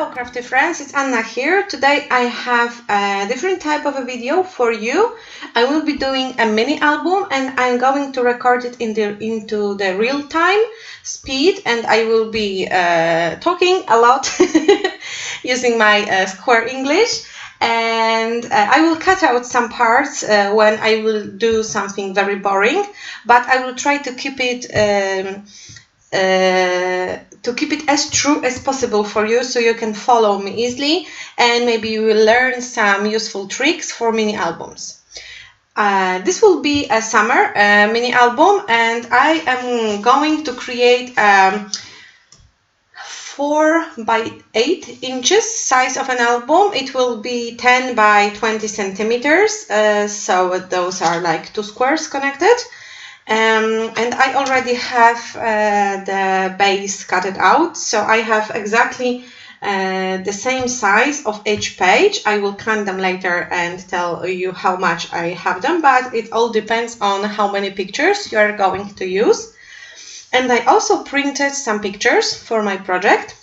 Hello crafty friends, it's Anna here. Today I have a different type of a video for you. I will be doing a mini album and I'm going to record it into the real time speed, and I will be talking a lot using my square English, and I will cut out some parts when I will do something very boring, but I will try to keep it as true as possible for you, so you can follow me easily, and maybe you will learn some useful tricks for mini albums. This will be a summer mini album, and I am going to create 4 by 8 inches size of an album. It will be 10 by 20 centimeters, so those are like 2 squares connected. And I already have the base cut it out, so I have exactly the same size of each page. I will count them later and tell you how much I have them, but it all depends on how many pictures you are going to use. And I also printed some pictures for my project.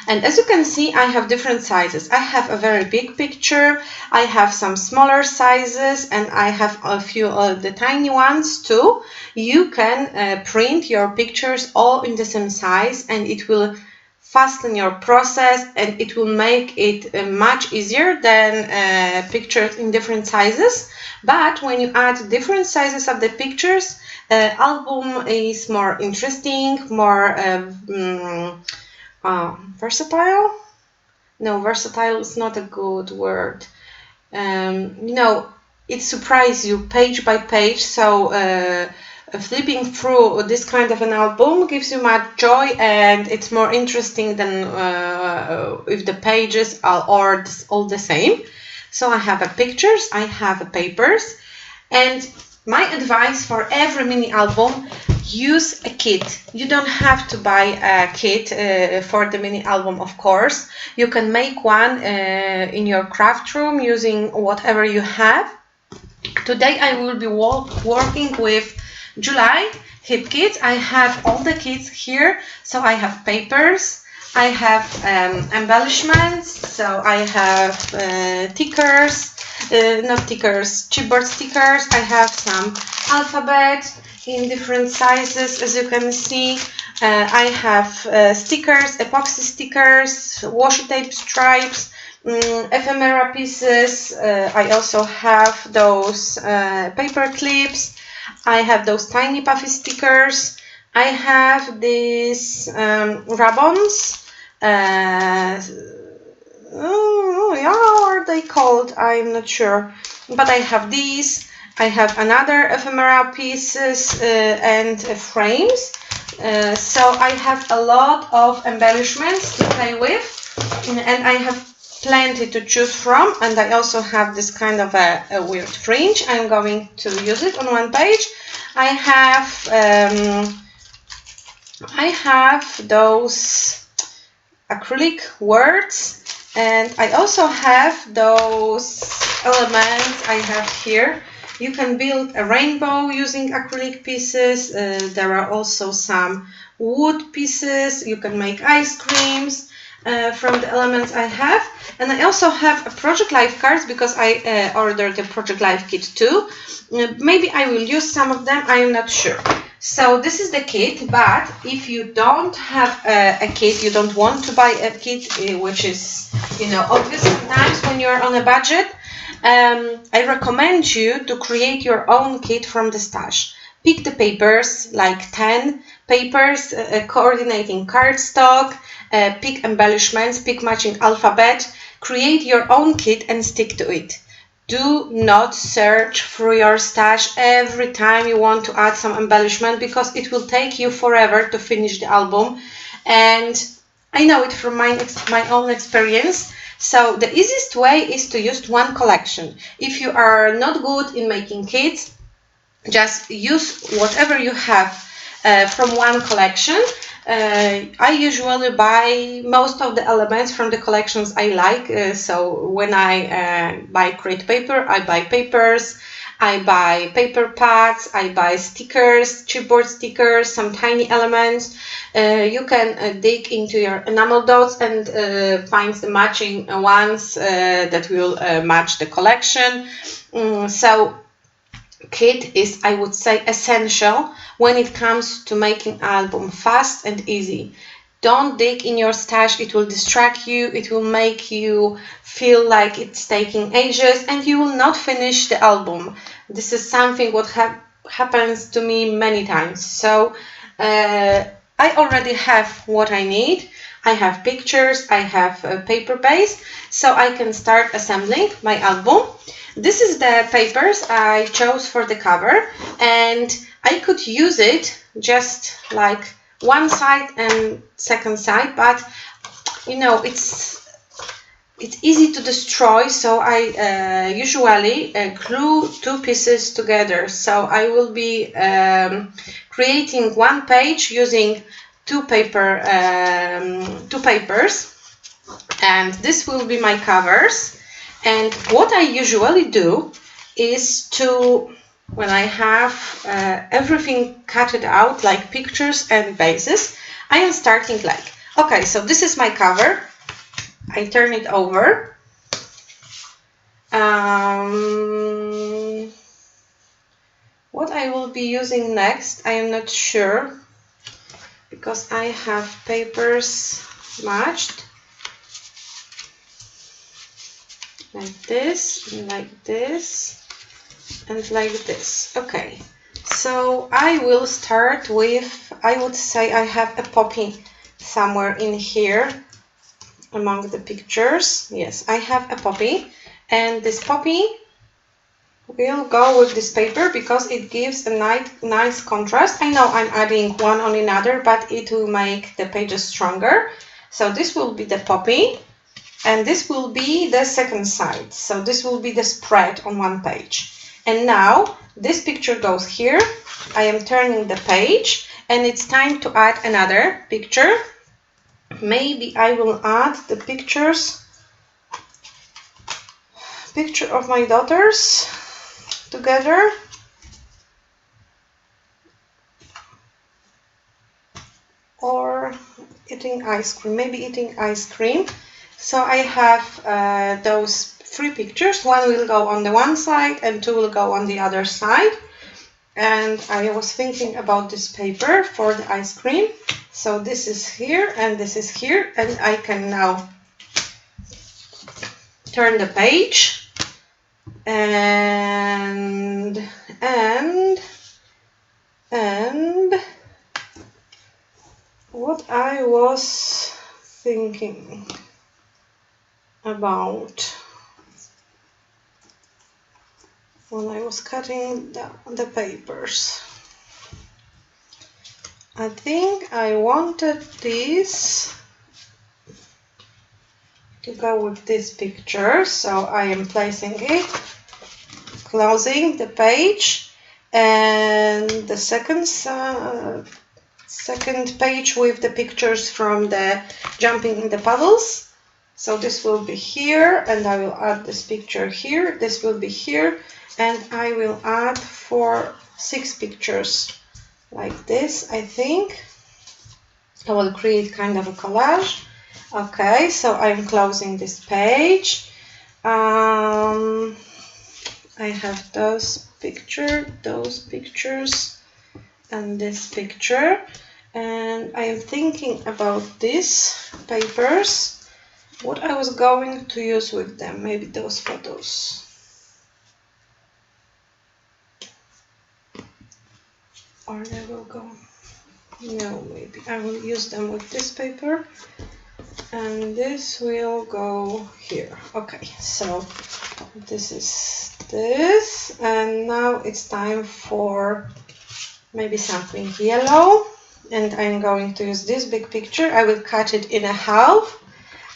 And as you can see, I have different sizes. I have a very big picture, I have some smaller sizes, and I have a few of the tiny ones too. You can print your pictures all in the same size, and it will fasten your process, and it will make it much easier than pictures in different sizes. But when you add different sizes of the pictures, album is more interesting, more versatile? No, versatile is not a good word. It surprises you page by page, so flipping through this kind of an album gives you much joy, and it's more interesting than if the pages are all the same. So I have pictures, I have papers, and my advice for every mini album: use a kit. You don't have to buy a kit for the mini album, of course. You can make one in your craft room using whatever you have. Today I will be working with July hip kits. I have all the kits here. So I have papers, I have embellishments, so I have stickers, not stickers, chipboard stickers. I have some alphabet in different sizes, as you can see. I have stickers, epoxy stickers, washi tape stripes, ephemera pieces. I also have those paper clips. I have those tiny puffy stickers. I have these ribbons. What are they called? I'm not sure. But I have these. I have another ephemera pieces and frames. So I have a lot of embellishments to play with, and I have plenty to choose from. And I also have this kind of a weird fringe. I'm going to use it on one page. I have those acrylic words, and I also have those elements I have here. You can build a rainbow using acrylic pieces. There are also some wood pieces. You can make ice creams from the elements I have. And I also have a Project Life cards, because I ordered the Project Life kit too. Maybe I will use some of them, I am not sure. So this is the kit, but if you don't have a kit, you don't want to buy a kit, which is, obvious sometimes when you're on a budget, I recommend you to create your own kit from the stash. Pick the papers, like 10 papers, coordinating cardstock, pick embellishments, pick matching alphabet, create your own kit and stick to it. Do not search through your stash every time you want to add some embellishment, because it will take you forever to finish the album. And I know it from my own experience. So the easiest way is to use one collection. If you are not good in making kits, just use whatever you have from one collection. I usually buy most of the elements from the collections I like. So when I buy crate paper, I buy papers. I buy paper pads, I buy stickers, chipboard stickers, some tiny elements. You can dig into your enamel dots and find the matching ones that will match the collection. So kit is, I would say, essential when it comes to making album fast and easy. Don't dig in your stash, it will distract you, it will make you feel like it's taking ages and you will not finish the album. This is something what happens to me many times. So I already have what I need. I have pictures, I have a paper base, so I can start assembling my album. This is the papers I chose for the cover, and I could use it just like one side and second side, but you know it's easy to destroy, so I usually glue two pieces together. So I will be creating one page using two papers, and this will be my covers. And what I usually do is to, when I have everything cutted out, like pictures and bases, I am starting like, okay, so this is my cover. I turn it over. What I will be using next, I am not sure, because I have papers matched. Like this, and like this, and like this. Okay, so I will start with, I would say I have a poppy somewhere in here among the pictures. Yes, I have a poppy, and this poppy will go with this paper because it gives a nice contrast. I know I'm adding one on another, but it will make the pages stronger. So this will be the poppy. And this will be the second side. So this will be the spread on one page. And now this picture goes here. I am turning the page and it's time to add another picture. Maybe I will add the picture of my daughters together. Or eating ice cream, maybe eating ice cream. So I have those three pictures. One will go on the one side and two will go on the other side. And I was thinking about this paper for the ice cream. So this is here and this is here. And I can now turn the page. And what I was thinking about when I was cutting the papers. I think I wanted this to go with this picture, so I am placing it, closing the page, and the second page with the pictures from the jumping in the puddles. So this will be here, and I will add this picture here. This will be here, and I will add 6 pictures like this, I think. I will create kind of a collage. Okay, so I'm closing this page. I have those pictures, and this picture. And I am thinking about these papers. What I was going to use with them, maybe those photos. Or they will go, no, maybe I will use them with this paper. And this will go here. Okay, so this is this. And now it's time for maybe something yellow. And I'm going to use this big picture. I will cut it in half.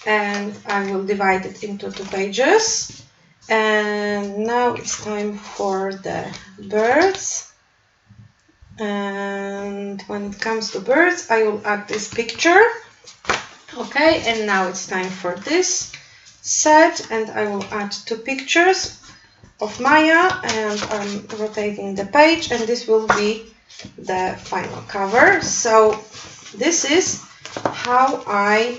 And I will divide it into 2 pages. And now it's time for the birds. And when it comes to birds, I will add this picture. Okay, and now it's time for this set, and I will add 2 pictures. of Maya, and I'm rotating the page, and this will be the final cover. So this is how I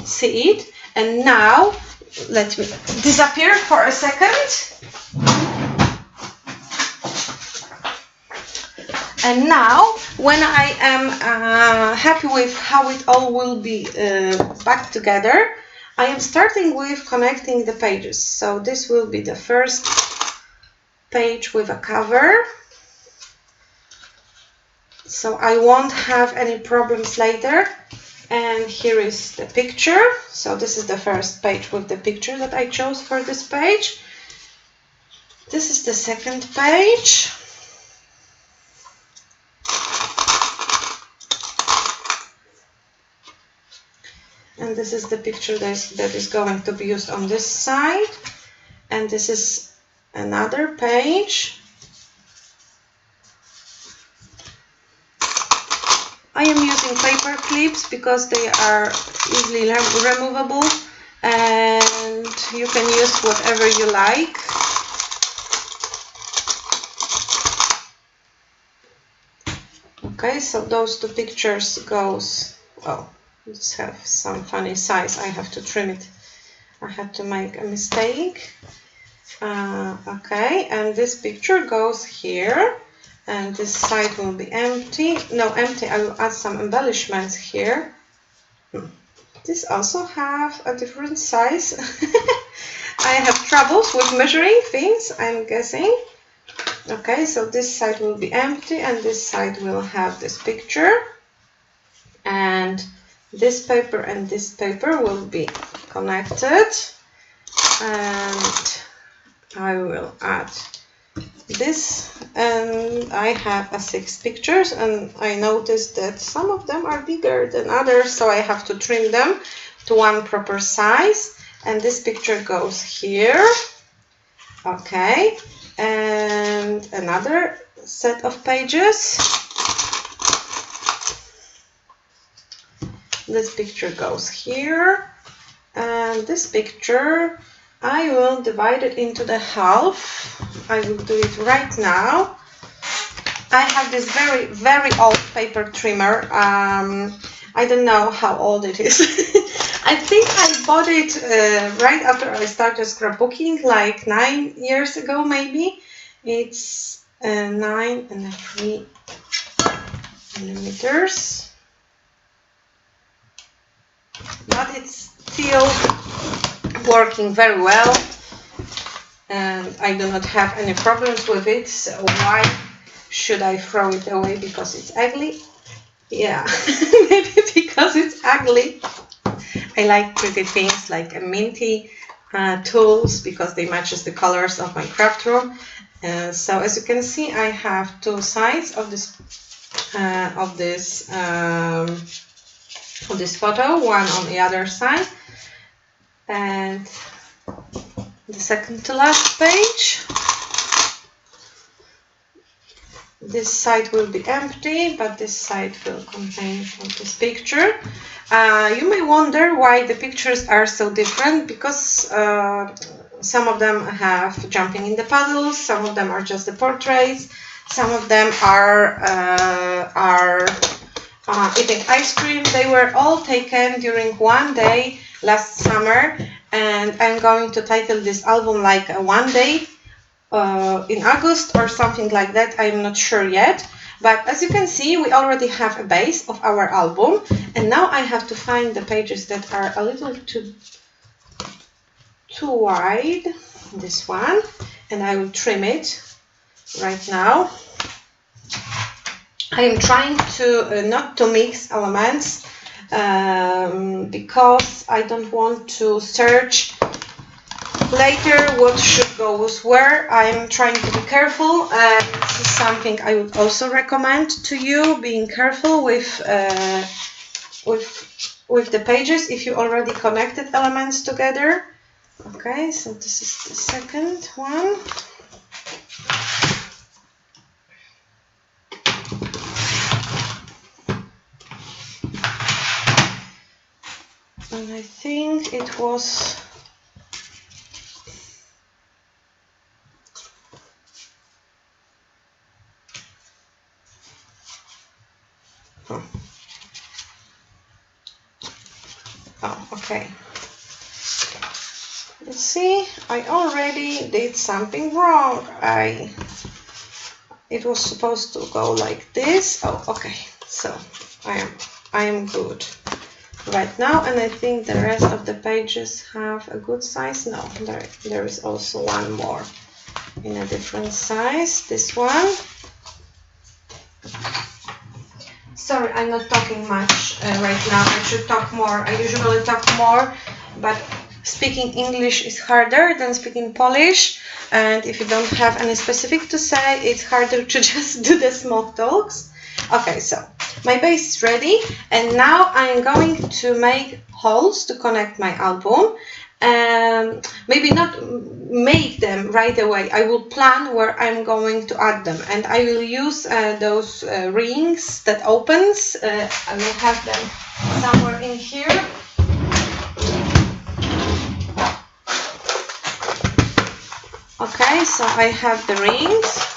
see it. And now let me disappear for a second. And now, when I am happy with how it all will be back together, I am starting with connecting the pages. So this will be the first page with a cover. So I won't have any problems later. And here is the picture. So this is the first page with the picture that I chose for this page. This is the second page. And this is the picture that is going to be used on this side. And this is another page. I am using paper clips because they are easily removable, and you can use whatever you like. Okay, so those two pictures goes, oh, these have some funny size. I have to trim it. I had to make a mistake. Okay, and this picture goes here, and this side will be empty. No, empty. I will add some embellishments here. This also have a different size. I have troubles with measuring things, I'm guessing. Okay, so this side will be empty, and this side will have this picture. And this paper and this paper will be connected. And I will add this, and I have 6 pictures, and I noticed that some of them are bigger than others, so I have to trim them to one proper size. And this picture goes here. Okay, and another set of pages. This picture goes here, and this picture I will divide it into the half. I will do it right now. I have this very, very old paper trimmer. I don't know how old it is. I think I bought it right after I started scrapbooking, like 9 years ago maybe. It's 9.3 millimeters. But it's still working very well, and I do not have any problems with it, so why should I throw it away because it's ugly? Yeah, maybe because it's ugly. I like pretty things like a minty tools because they matches the colors of my craft room. So as you can see, I have 2 sides of this photo, one on the other side, and the second to last page. This side will be empty, but this side will contain this picture. You may wonder why the pictures are so different, because some of them have jumping in the puddles, some of them are just the portraits, some of them are eating ice cream. They were all taken during one day last summer, and I'm going to title this album like One Day in August or something like that. I'm not sure yet, but as you can see, we already have a base of our album, and now I have to find the pages that are a little too wide. This one, and I will trim it right now. I am trying to not to mix elements because I don't want to search later what should go where. I'm trying to be careful, and this is something I would also recommend to you, being careful with the pages if you already connected elements together. Okay, so this is the second one. And I think it was Oh, okay. Let's see, I already did something wrong. It was supposed to go like this. Oh, okay. So I am good right now, and I think the rest of the pages have a good size. No, there is also one more in a different size. This one. Sorry, I'm not talking much right now. I should talk more. I usually talk more, but speaking English is harder than speaking Polish. And if you don't have any specific to say, it's harder to just do the small talks. Okay, so my base is ready, and now I'm going to make holes to connect my album. Maybe not make them right away. I will plan where I'm going to add them, and I will use those rings that opens. I will have them somewhere in here. Okay, so I have the rings.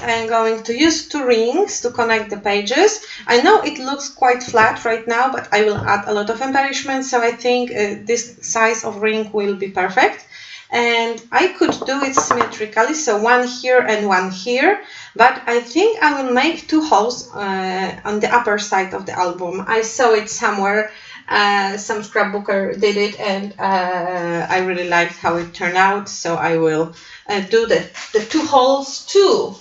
I'm going to use 2 rings to connect the pages. I know it looks quite flat right now, but I will add a lot of embellishment, so I think this size of ring will be perfect. And I could do it symmetrically, so one here and one here, but I think I will make 2 holes on the upper side of the album. I saw it somewhere, some scrapbooker did it, and I really liked how it turned out, so I will do the 2 holes too.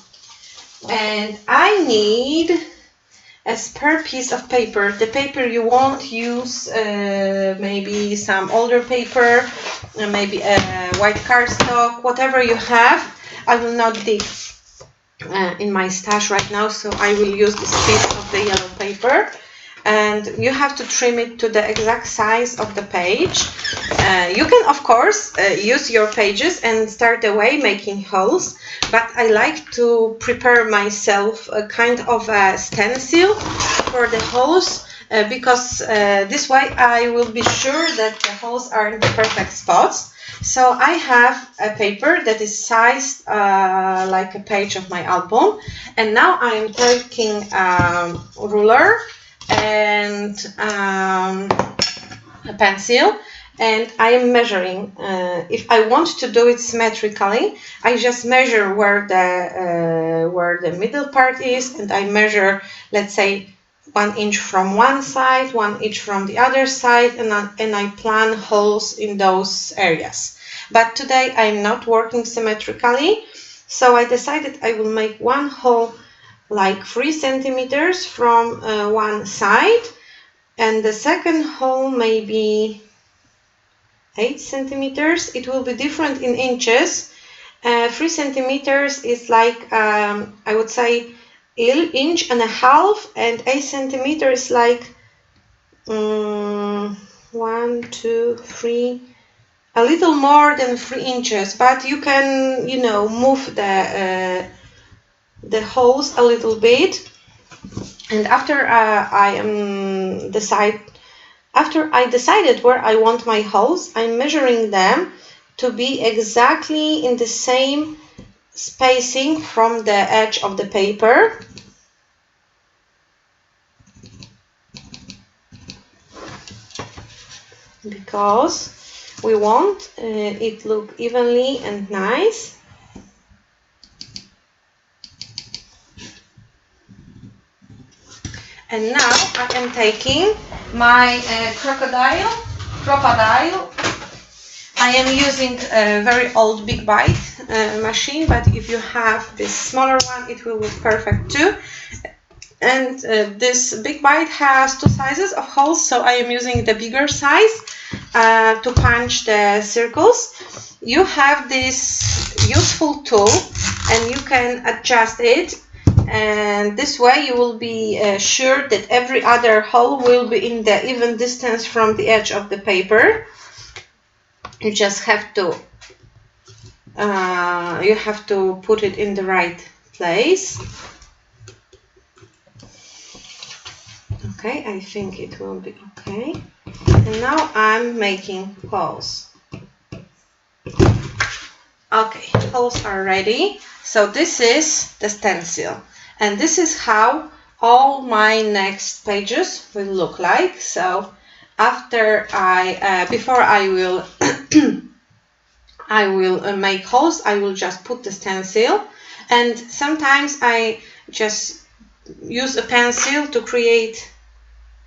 And I need a spare piece of paper. The paper you won't use, maybe some older paper, maybe a white cardstock, whatever you have. I will not dig in my stash right now, so I will use this piece of the yellow paper. And you have to trim it to the exact size of the page. You can, of course, use your pages and start away making holes, but I like to prepare myself a kind of a stencil for the holes, because this way I will be sure that the holes are in the perfect spots. So I have a paper that is sized like a page of my album, and now I am taking a ruler and a pencil, and I am measuring. If I want to do it symmetrically, I just measure where the middle part is, and I measure, let's say, 1 inch from one side, 1 inch from the other side, and I plan holes in those areas. But today I'm not working symmetrically, so I decided I will make 1 hole like 3 centimeters from one side, and the second hole maybe 8 centimeters. It will be different in inches. 3 centimeters is like, I would say, 1.5 inches, and 8 centimeters is like 1, 2, 3, a little more than 3 inches, but you can, you know, move the holes a little bit. And after I decided where I want my holes, I'm measuring them to be exactly in the same spacing from the edge of the paper. Because we want it look evenly and nice. And now I am taking my crocodile. I am using a very old Big Bite machine, but if you have this smaller one, it will work perfect too. And this Big Bite has 2 sizes of holes, so I am using the bigger size to punch the circles. You have this useful tool, and you can adjust it. And this way you will be sure that every other hole will be in the even distance from the edge of the paper. You just have to put it in the right place. Okay, I think it will be okay. And now I'm making holes. Okay, holes are ready. So this is the stencil. And this is how all my next pages will look like. So after before I will I will make holes, I will just put the stencil, and sometimes I just use a pencil to create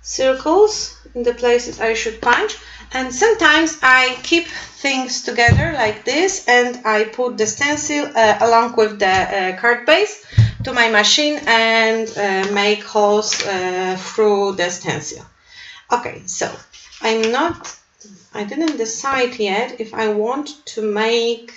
circles in the places I should punch, and sometimes I keep things together like this and I put the stencil along with the card base to my machine and make holes through the stencil. Okay, so I didn't decide yet if I want to make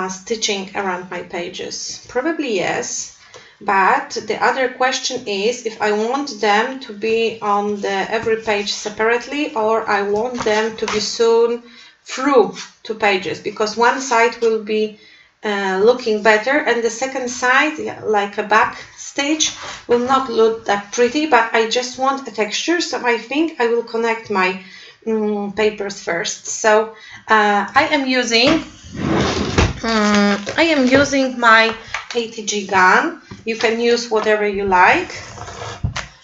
stitching around my pages. Probably yes. But the other question is if I want them to be on every page separately, or I want them to be sewn through two pages, because one side will be looking better and the second side, like a back stitch, will not look that pretty, but I just want a texture, so I think I will connect my papers first. So I am using my ATG gun. You can use whatever you like.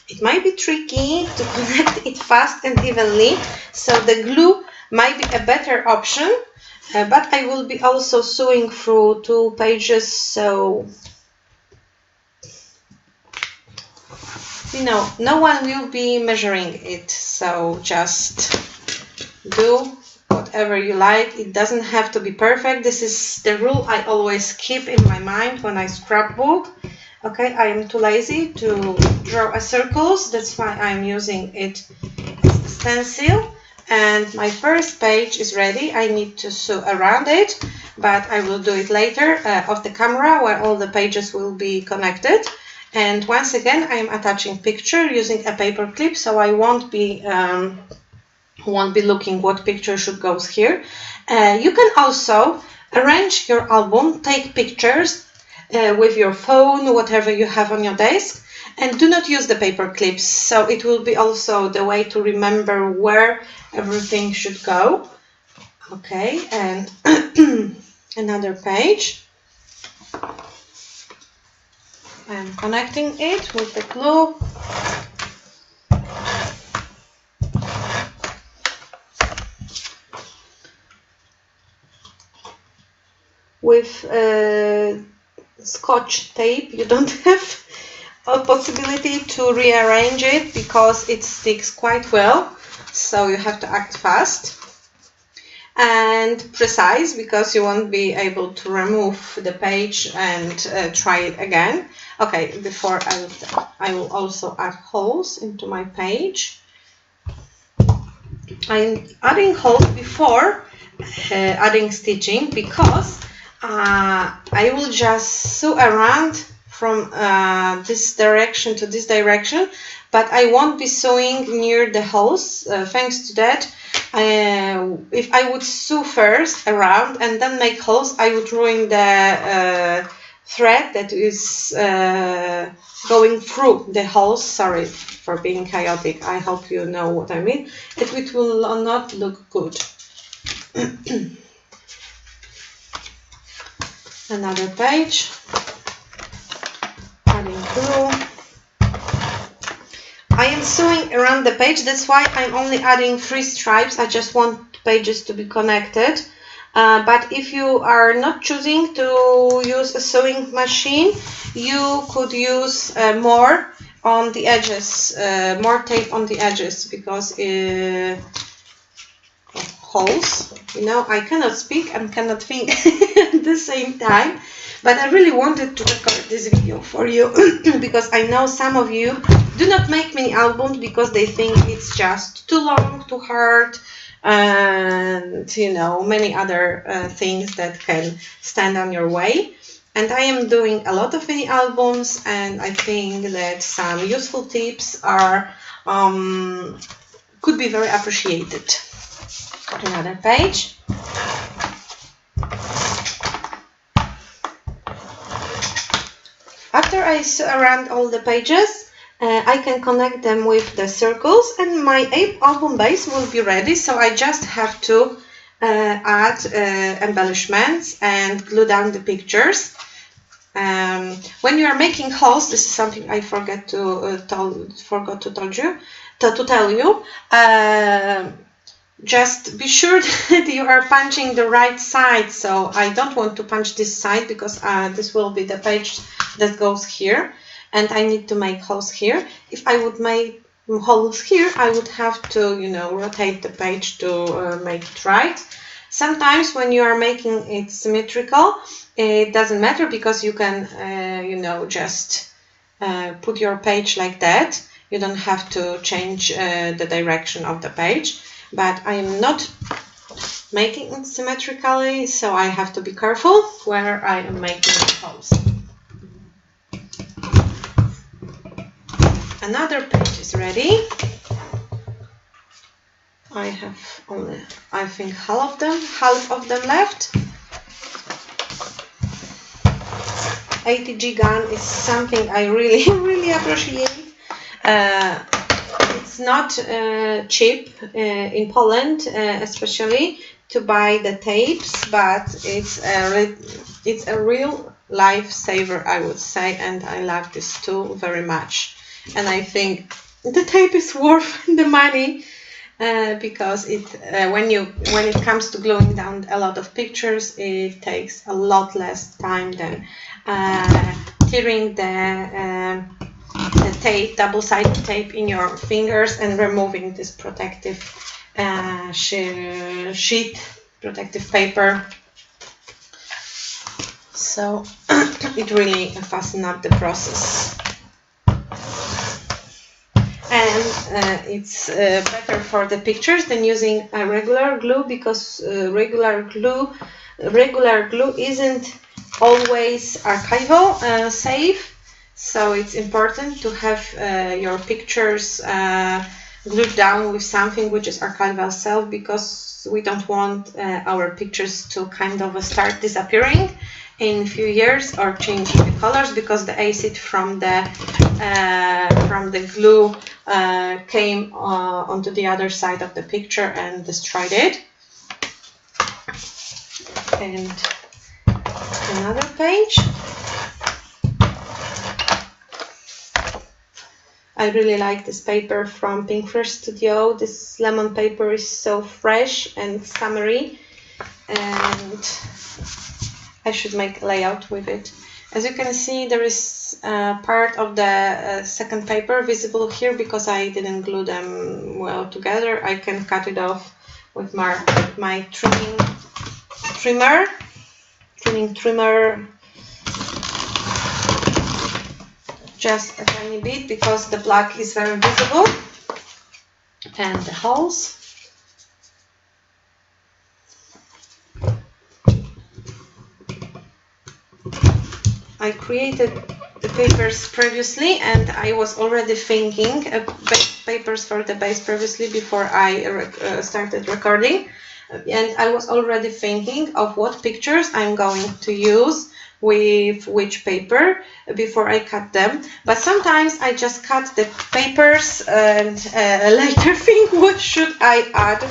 It might be tricky to connect it fast and evenly, so the glue might be a better option, but I will be also sewing through two pages, so you know, no one will be measuring it, so just do whatever you like. It doesn't have to be perfect. This is the rule I always keep in my mind when I scrapbook. Okay, I am too lazy to draw circles, that's why I'm using it as a stencil. And my first page is ready. I need to sew around it, but I will do it later off the camera where all the pages will be connected. And once again, I am attaching picture using a paper clip, so I won't be looking what picture should go here. You can also arrange your album, take pictures with your phone, whatever you have on your desk, and do not use the paper clips, so it will be also the way to remember where everything should go. Okay, and another page. I'm connecting it with the glue. With Scotch tape, you don't have a possibility to rearrange it because it sticks quite well, so you have to act fast and precise, because you won't be able to remove the page and try it again. Okay, before I will also add holes into my page. I'm adding holes before adding stitching, because I will just sew around from this direction to this direction, but I won't be sewing near the holes. Thanks to that, if I would sew first around and then make holes, I would ruin the thread that is going through the holes. Sorry for being chaotic. I hope you know what I mean. It will not look good. Another page, adding glue. I am sewing around the page, that's why I'm only adding 3 stripes. I just want pages to be connected. But if you are not choosing to use a sewing machine, you could use more on the edges, more tape on the edges, because holes, you know, I cannot speak and cannot think at the same time, but I really wanted to record this video for you because I know some of you do not make mini albums because they think it's just too long, too hard, and you know, many other things that can stand on your way. And I am doing a lot of mini albums, and I think that some useful tips are could be very appreciated. Another page. After I sew around all the pages, I can connect them with the circles, and my album base will be ready. So I just have to add embellishments and glue down the pictures. when you are making holes, this is something I forgot to tell you. Just be sure that you are punching the right side. So I don't want to punch this side because this will be the page that goes here, and I need to make holes here. If I would make holes here, I would have to, you know, rotate the page to make it right. Sometimes when you are making it symmetrical, it doesn't matter because you can, you know, just put your page like that. You don't have to change the direction of the page. But I am not making it symmetrically, so I have to be careful where I am making the holes. Another page is ready. I have only, I think, half of them left. ATG gun is something I really appreciate. It's not cheap in Poland, especially to buy the tapes, but it's a real lifesaver, I would say, and I love this tool very much. And I think the tape is worth the money because when it comes to gluing down a lot of pictures, it takes a lot less time than tearing the tape, double-sided tape in your fingers and removing this protective sheet, protective paper. So it really fastens up the process. And it's better for the pictures than using a regular glue, because regular glue isn't always archival safe. So it's important to have your pictures glued down with something which is archival safe, because we don't want our pictures to kind of start disappearing in a few years or changing the colors, because the acid from the glue came onto the other side of the picture and destroyed it. And another page. I really like this paper from Pink Fresh Studio. This lemon paper is so fresh and summery, and I should make a layout with it. As you can see, there is part of the second paper visible here because I didn't glue them well together. I can cut it off with my trimming trimmer. Just a tiny bit because the black is very visible, and the holes. I created the papers previously, and I was already thinking papers for the base previously before I started recording, and I was already thinking of what pictures I'm going to use with which paper before I cut them. But sometimes I just cut the papers and later think what should I add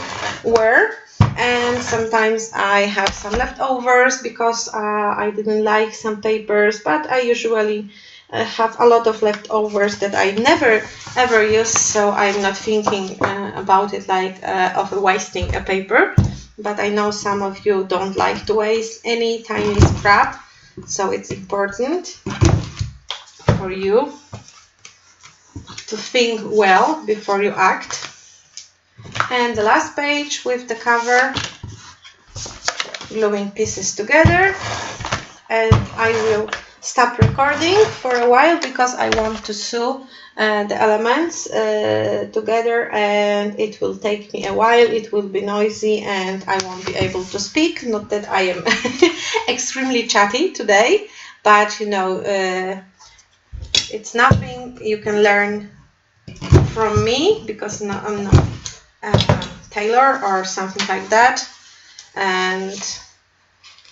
where. And sometimes I have some leftovers because I didn't like some papers, but I usually have a lot of leftovers that I never ever use, so I'm not thinking about it like of wasting a paper. But I know some of you don't like to waste any tiny scrap, so it's important for you to think well before you act. And the last page with the cover, gluing pieces together, and I will stop recording for a while because I want to sew the elements together, and it will take me a while. It will be noisy and I won't be able to speak. Not that I am extremely chatty today, but you know, it's nothing you can learn from me because I'm not tailor or something like that. And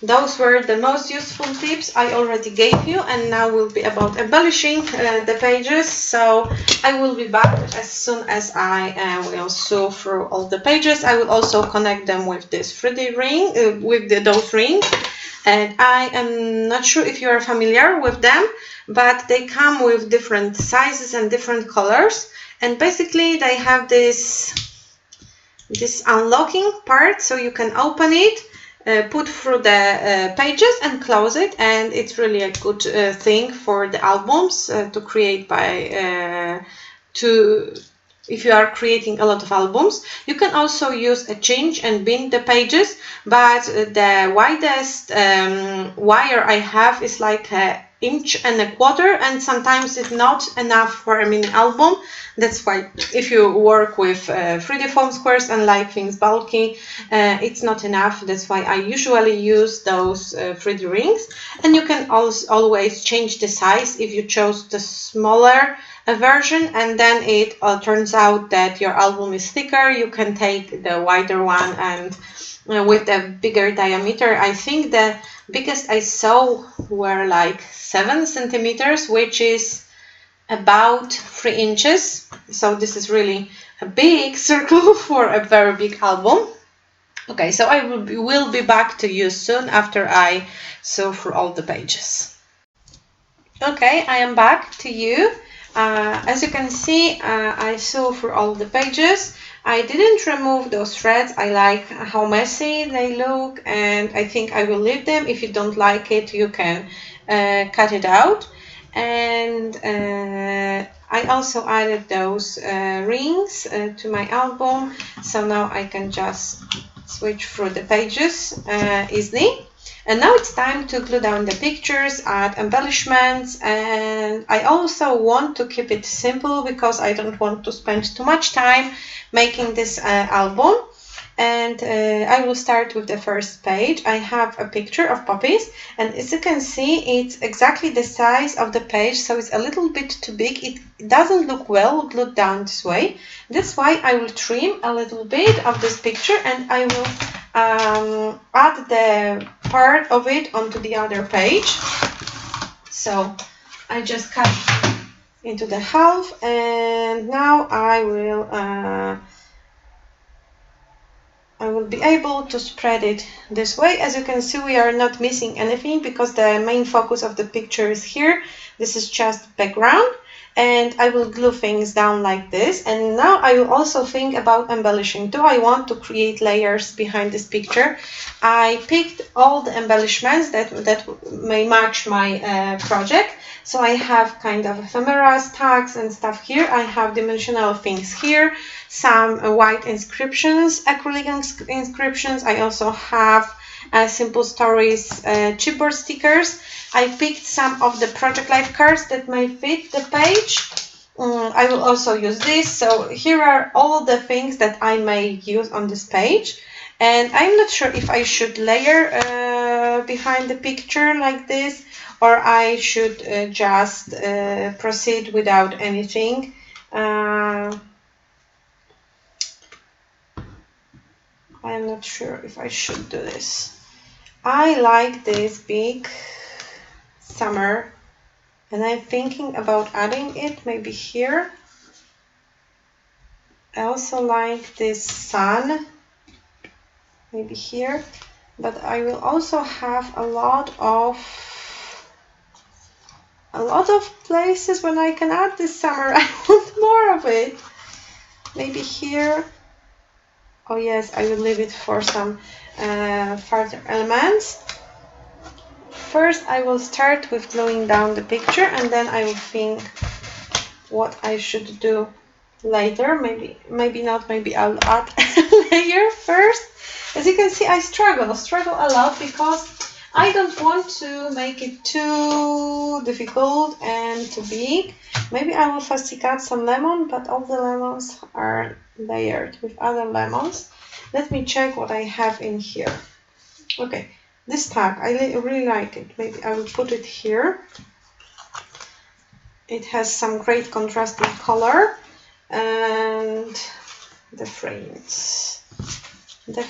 those were the most useful tips I already gave you, and now will be about embellishing the pages. So I will be back as soon as I will sew through all the pages. I will also connect them with this 3D ring, with those rings. And I am not sure if you are familiar with them, but they come with different sizes and different colors. And basically they have this unlocking part, so you can open it, put through the pages and close it, and it's really a good thing for the albums to create if you are creating a lot of albums. You can also use a cinch and bind the pages, but the widest wire I have is like an inch and a quarter, and sometimes it's not enough for a mini album. That's why if you work with 3D foam squares and like things bulky, it's not enough. That's why I usually use those 3D rings. And you can always change the size if you chose the smaller version, and then it turns out that your album is thicker. You can take the wider one, and with the bigger diameter. I think the biggest I saw were like 7 centimeters, which is about 3 inches. So this is really a big circle for a very big album. Okay, so I will be back to you soon after I sew through all the pages. Okay, I am back to you. As you can see, I sew through all the pages. I didn't remove those threads. I like how messy they look, and I think I will leave them. If you don't like it, you can cut it out. And I also added those rings to my album, so now I can just switch through the pages easily. And now it's time to glue down the pictures, add embellishments, and I also want to keep it simple because I don't want to spend too much time making this album. And I will start with the first page. I have a picture of poppies, and as you can see, it's exactly the size of the page, so it's a little bit too big. It doesn't look well glued down this way. That's why I will trim a little bit of this picture, and I will add the part of it onto the other page. So I just cut into the half, and now I will be able to spread it this way. As you can see, we are not missing anything because the main focus of the picture is here. This is just background, and I will glue things down like this. And now I will also think about embellishing. Do I want to create layers behind this picture? I picked all the embellishments that may match my project. So I have kind of ephemeras, tags and stuff here. I have dimensional things here, some white inscriptions, acrylic inscriptions. I also have Simple Stories chipboard stickers. I picked some of the Project Life cards that may fit the page. I will also use this. So here are all the things that I may use on this page. And I'm not sure if I should layer behind the picture like this, or I should just proceed without anything. I'm not sure if I should do this. I like this big summer, and I'm thinking about adding it maybe here. I also like this sun, maybe here, but I will also have a lot of places when I can add this summer. I want more of it. Maybe here. Oh yes, I will leave it for some further elements. First, I will start with gluing down the picture, and then I will think what I should do later. Maybe not. Maybe I'll add a layer first. As you can see, I struggle a lot because I don't want to make it too difficult and too big. Maybe I will first cut some lemon, but all the lemons are layered with other lemons. Let me check what I have in here. Okay, this tag, I really like it. Maybe I will put it here. It has some great contrasting color. And the frames. The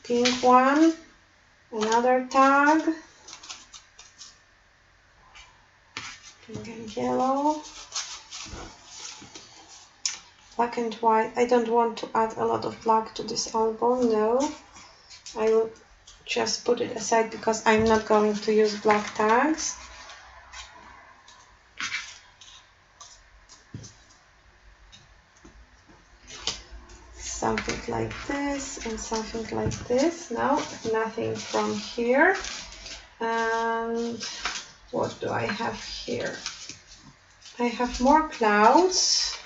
pink one. Another tag, pink and yellow, black and white. I don't want to add a lot of black to this album, no. I will just put it aside because I'm not going to use black tags. Something like this and something like this. No, nothing from here. And what do I have here? I have more clouds,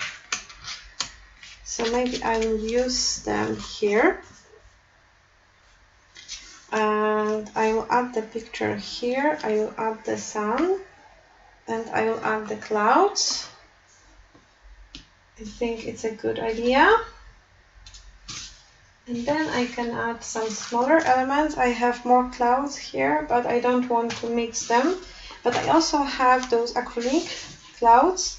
so maybe I will use them here. And I will add the picture here. I will add the sun and I will add the clouds. I think it's a good idea. And then I can add some smaller elements. I have more clouds here, but I don't want to mix them. But I also have those acrylic clouds.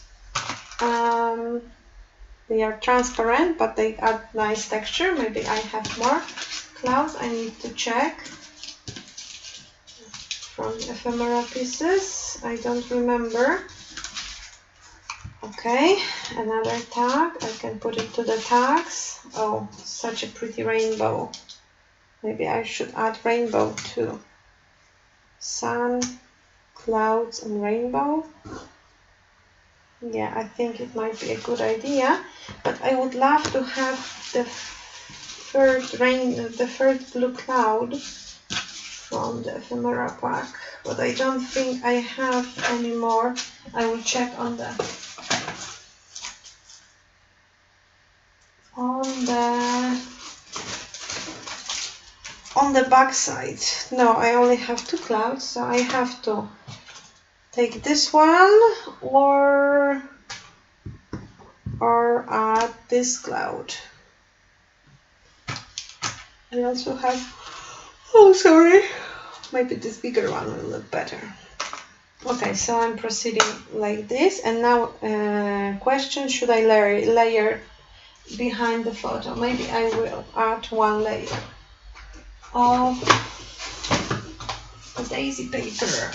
They are transparent, but they add nice texture. Maybe I have more clouds. I need to check from ephemera pieces. I don't remember. Okay, another tag. I can put it to the tags. Oh, such a pretty rainbow. Maybe I should add rainbow too. Sun, clouds, and rainbow. Yeah, I think it might be a good idea. But I would love to have the third blue cloud from the ephemera pack. But I don't think I have any more. I will check on the back side. No, I only have 2 clouds, so I have to take this one or add this cloud. I also have, oh sorry, maybe this bigger one will look better. Okay, so I'm proceeding like this, and now question, should I layer behind the photo? Maybe I will add 1 layer of daisy paper.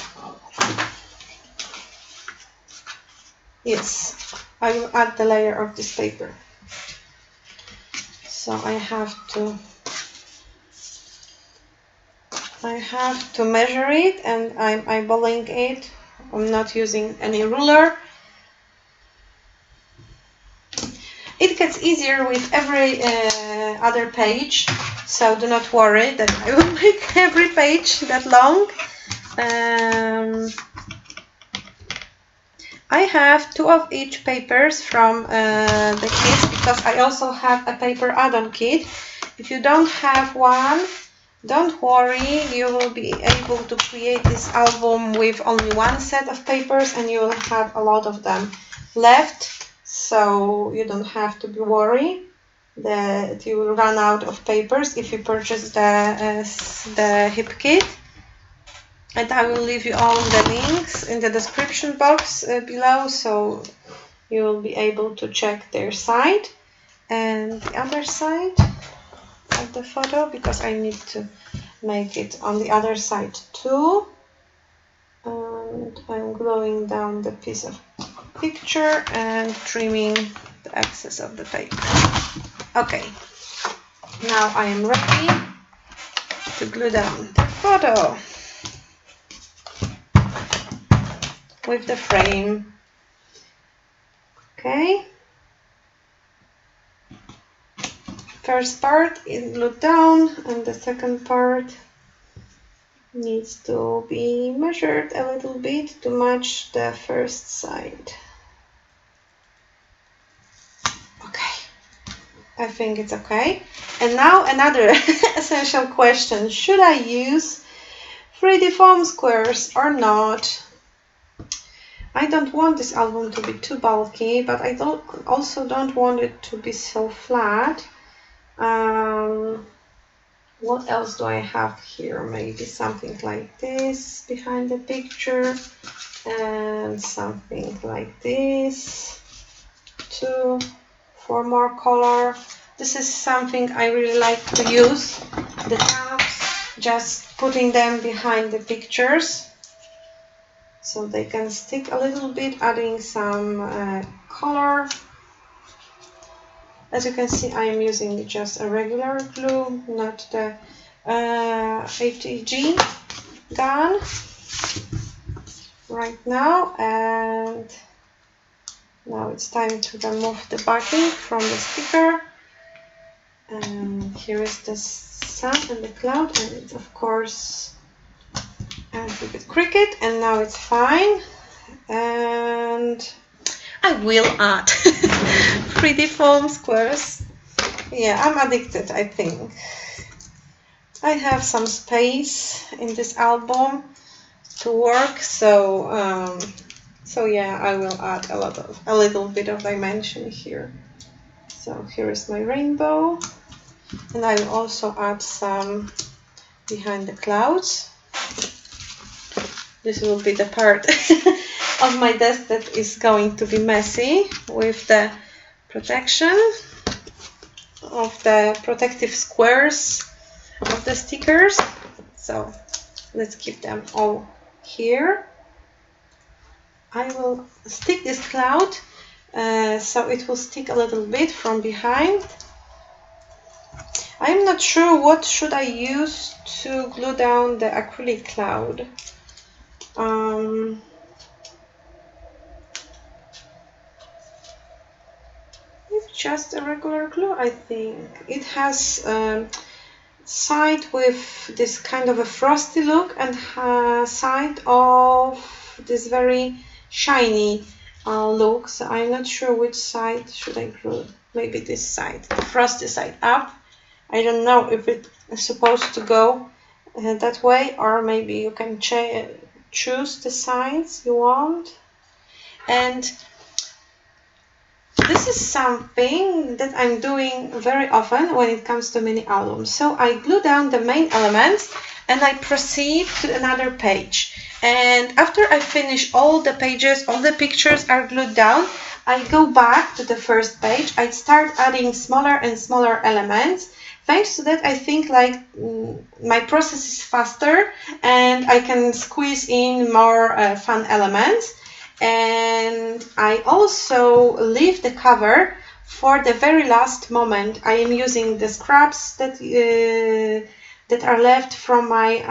Yes, I will add the layer of this paper. So I have to measure it, and I'm eyeballing it. I'm not using any ruler. It gets easier with every other page, so do not worry that I will make every page that long. I have 2 of each papers from the kit, because I also have a paper add-on kit. If you don't have one, don't worry, you will be able to create this album with only 1 set of papers, and you will have a lot of them left, so you don't have to be worried that you will run out of papers if you purchase the hip kit. And I will leave you all the links in the description box below, so you will be able to check their site. And the other side of the photo, because I need to make it on the other side too. And I'm gluing down the piece of picture and trimming the excess of the paper. Okay, now I am ready to glue down the photo with the frame. Okay. First part is glued down, and the second part needs to be measured a little bit to match the first side. Okay, I think it's okay. And now another essential question: should I use 3D foam squares or not? I don't want this album to be too bulky, but I also don't want it to be so flat. What else do I have here? Maybe something like this behind the picture, and something like this too for more color. This is something I really like to use, the tabs, just putting them behind the pictures so they can stick a little bit, adding some color. As you can see, I am using just a regular glue, not the ATG gun right now, and now it's time to remove the backing from the sticker. And here is the sun and the cloud, and it's of course a little bit crooked, and now it's fine. And I will add 3D foam squares. Yeah, I'm addicted, I think. I have some space in this album to work, so yeah, I will add a little bit of dimension here. So here is my rainbow, and I will also add some behind the clouds. This will be the part of my desk that is going to be messy with the protection of the protective squares of the stickers. So let's keep them all here. I will stick this cloud so it will stick a little bit from behind. I'm not sure what should I use to glue down the acrylic cloud. It's just a regular glue, I think. It has side with this kind of a frosty look and side of this very shiny look. So I'm not sure which side should I glue. Maybe this side, the frosty side up. I don't know if it is supposed to go that way, or maybe you can choose the sides you want. And this is something that I'm doing very often when it comes to mini albums. So I glue down the main elements and I proceed to another page. And after I finish all the pages, all the pictures are glued down, I go back to the first page. I start adding smaller and smaller elements. Thanks to that, I think like my process is faster and I can squeeze in more fun elements. And I also leave the cover for the very last moment. I am using the scraps that are left from my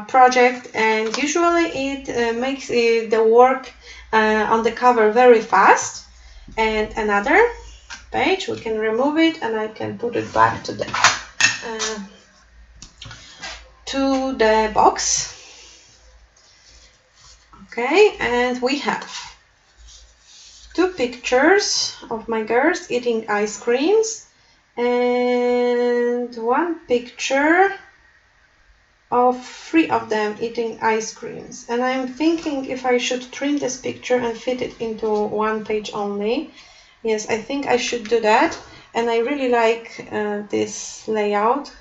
project, and usually it makes the work on the cover very fast. And another page, we can remove it and I can put it back to the box. Okay, and we have 2 pictures of my girls eating ice creams and 1 picture of 3 of them eating ice creams. And I'm thinking if I should trim this picture and fit it into 1 page only. Yes, I think I should do that. And I really like this layout,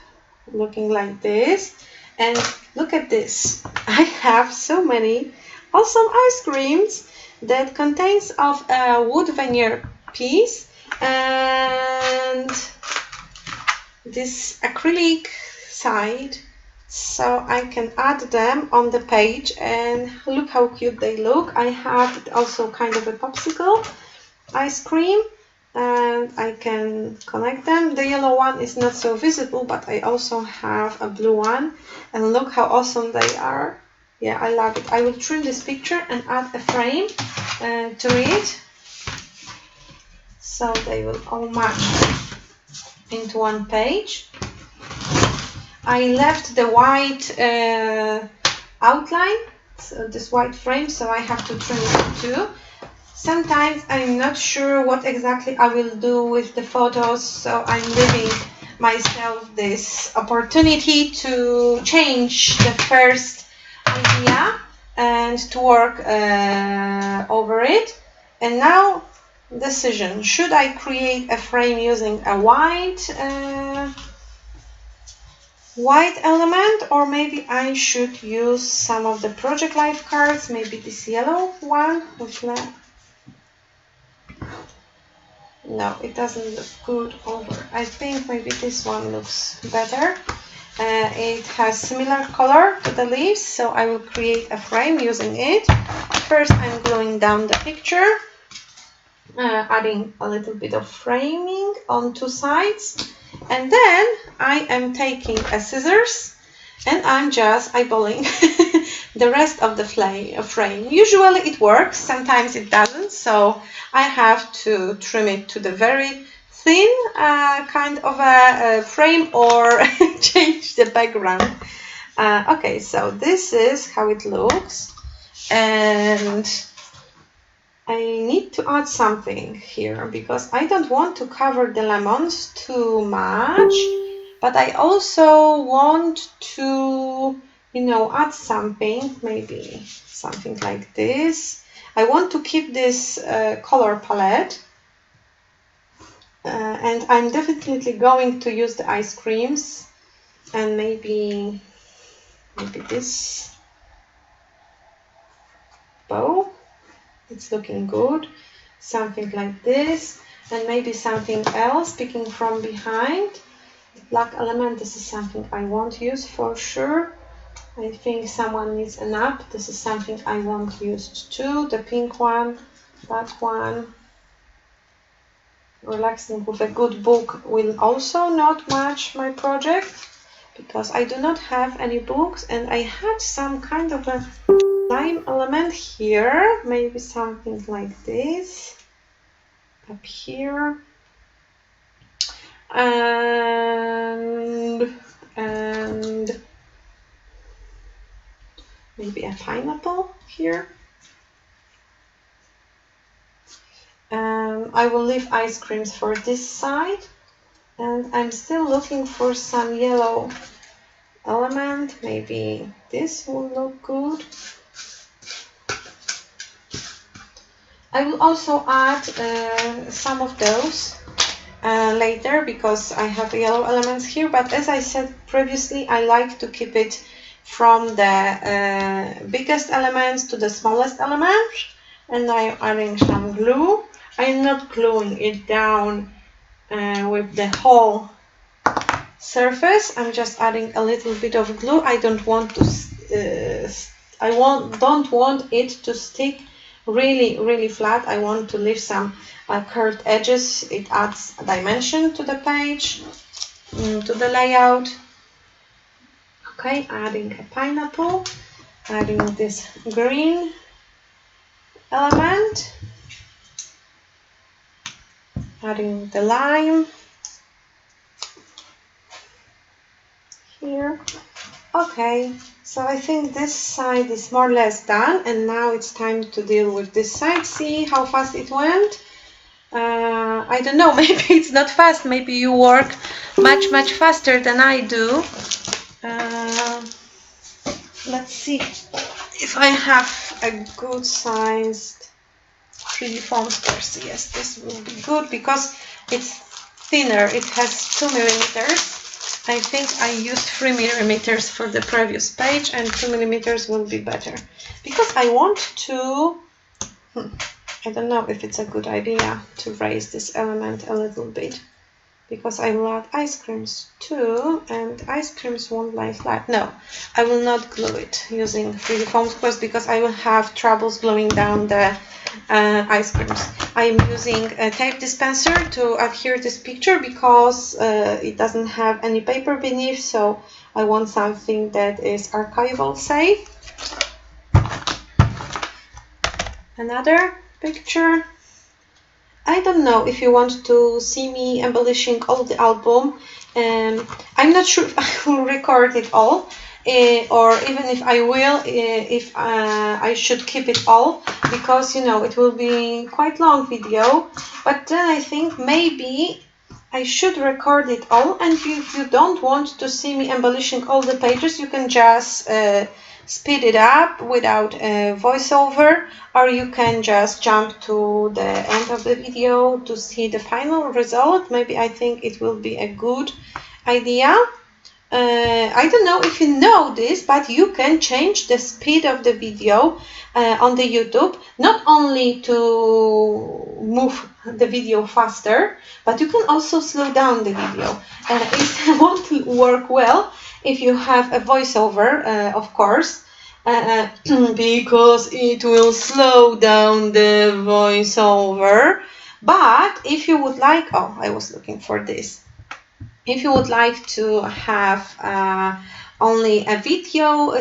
looking like this. And look at this. I have so many awesome ice creams that contains of a wood veneer piece and this acrylic side, so I can add them on the page and look how cute they look. I have also kind of a popsicle ice cream and I can connect them. The yellow one is not so visible, but I also have a blue one, and look how awesome they are. Yeah, I love it. I will trim this picture and add a frame to it, so they will all match into 1 page. I left the white outline, so this white frame, so I have to trim it too. Sometimes I'm not sure what exactly I will do with the photos, so I'm giving myself this opportunity to change the first idea and to work over it. And now, decision: should I create a frame using a white element, or maybe I should use some of the Project Life cards, maybe this yellow one with no, it doesn't look good over. I think maybe this one looks better. It has similar color to the leaves, so I will create a frame using it. First, I'm gluing down the picture, adding a little bit of framing on 2 sides, And then I am taking a scissors and I'm just eyeballing the rest of the frame. Usually it works, sometimes it doesn't, so I have to trim it to the very thin kind of a frame or change the background. Okay, so this is how it looks, and I need to add something here because I don't want to cover the lemons too much, but I also want to, add something, maybe something like this. I want to keep this color palette, and I'm definitely going to use the ice creams, and maybe this bow. It's looking good. Something like this, and maybe something else picking from behind. The black element, this is something I won't use for sure. I think someone needs a nap. This is something I won't use too. The pink one, that one. Relaxing with a good book will also not match my project because I do not have any books, and I had some kind of a lime element here, maybe something like this up here, and maybe a pineapple here. I will leave ice creams for this side, and I'm still looking for some yellow element. Maybe this will look good. I will also add some of those later because I have yellow elements here, but as I said previously, I like to keep it from the biggest elements to the smallest elements, and I'm adding some glue. I'm not gluing it down with the whole surface. I'm just adding a little bit of glue. I don't want to don't want it to stick really flat. I want to leave some curved edges. It adds a dimension to the page, to the layout. Okay, adding a pineapple, adding this green element, adding the lime here. Okay, so I think this side is more or less done, and now it's time to deal with this side. See how fast it went? I don't know, maybe it's not fast, maybe you work much faster than I do. Let's see if I have a good sized 3D foam squares. Yes, this will be good because it's thinner, it has 2 millimeters. I think I used 3 millimeters for the previous page, and 2 millimeters will be better because I want to, I don't know if it's a good idea to raise this element a little bit because I will add ice creams too, and ice creams won't lie flat. No, I will not glue it using 3D foam squares because I will have troubles gluing down the ice creams. I'm using a tape dispenser to adhere this picture because it doesn't have any paper beneath, so I want something that is archival safe. Another picture. I don't know if you want to see me embellishing all the album. I'm not sure if I will record it all, or even if I will, if I should keep it all, because it will be quite long video. But then I think maybe I should record it all, and if you don't want to see me embellishing all the pages, you can just speed it up without a voiceover, or you can just jump to the end of the video to see the final result. Maybe I think it will be a good idea. I don't know if you know this, but you can change the speed of the video on the YouTube, not only to move the video faster, but you can also slow down the video. It won't work well if you have a voiceover, of course, because it will slow down the voiceover. But if you would like, oh, I was looking for this. If you would like to have only a video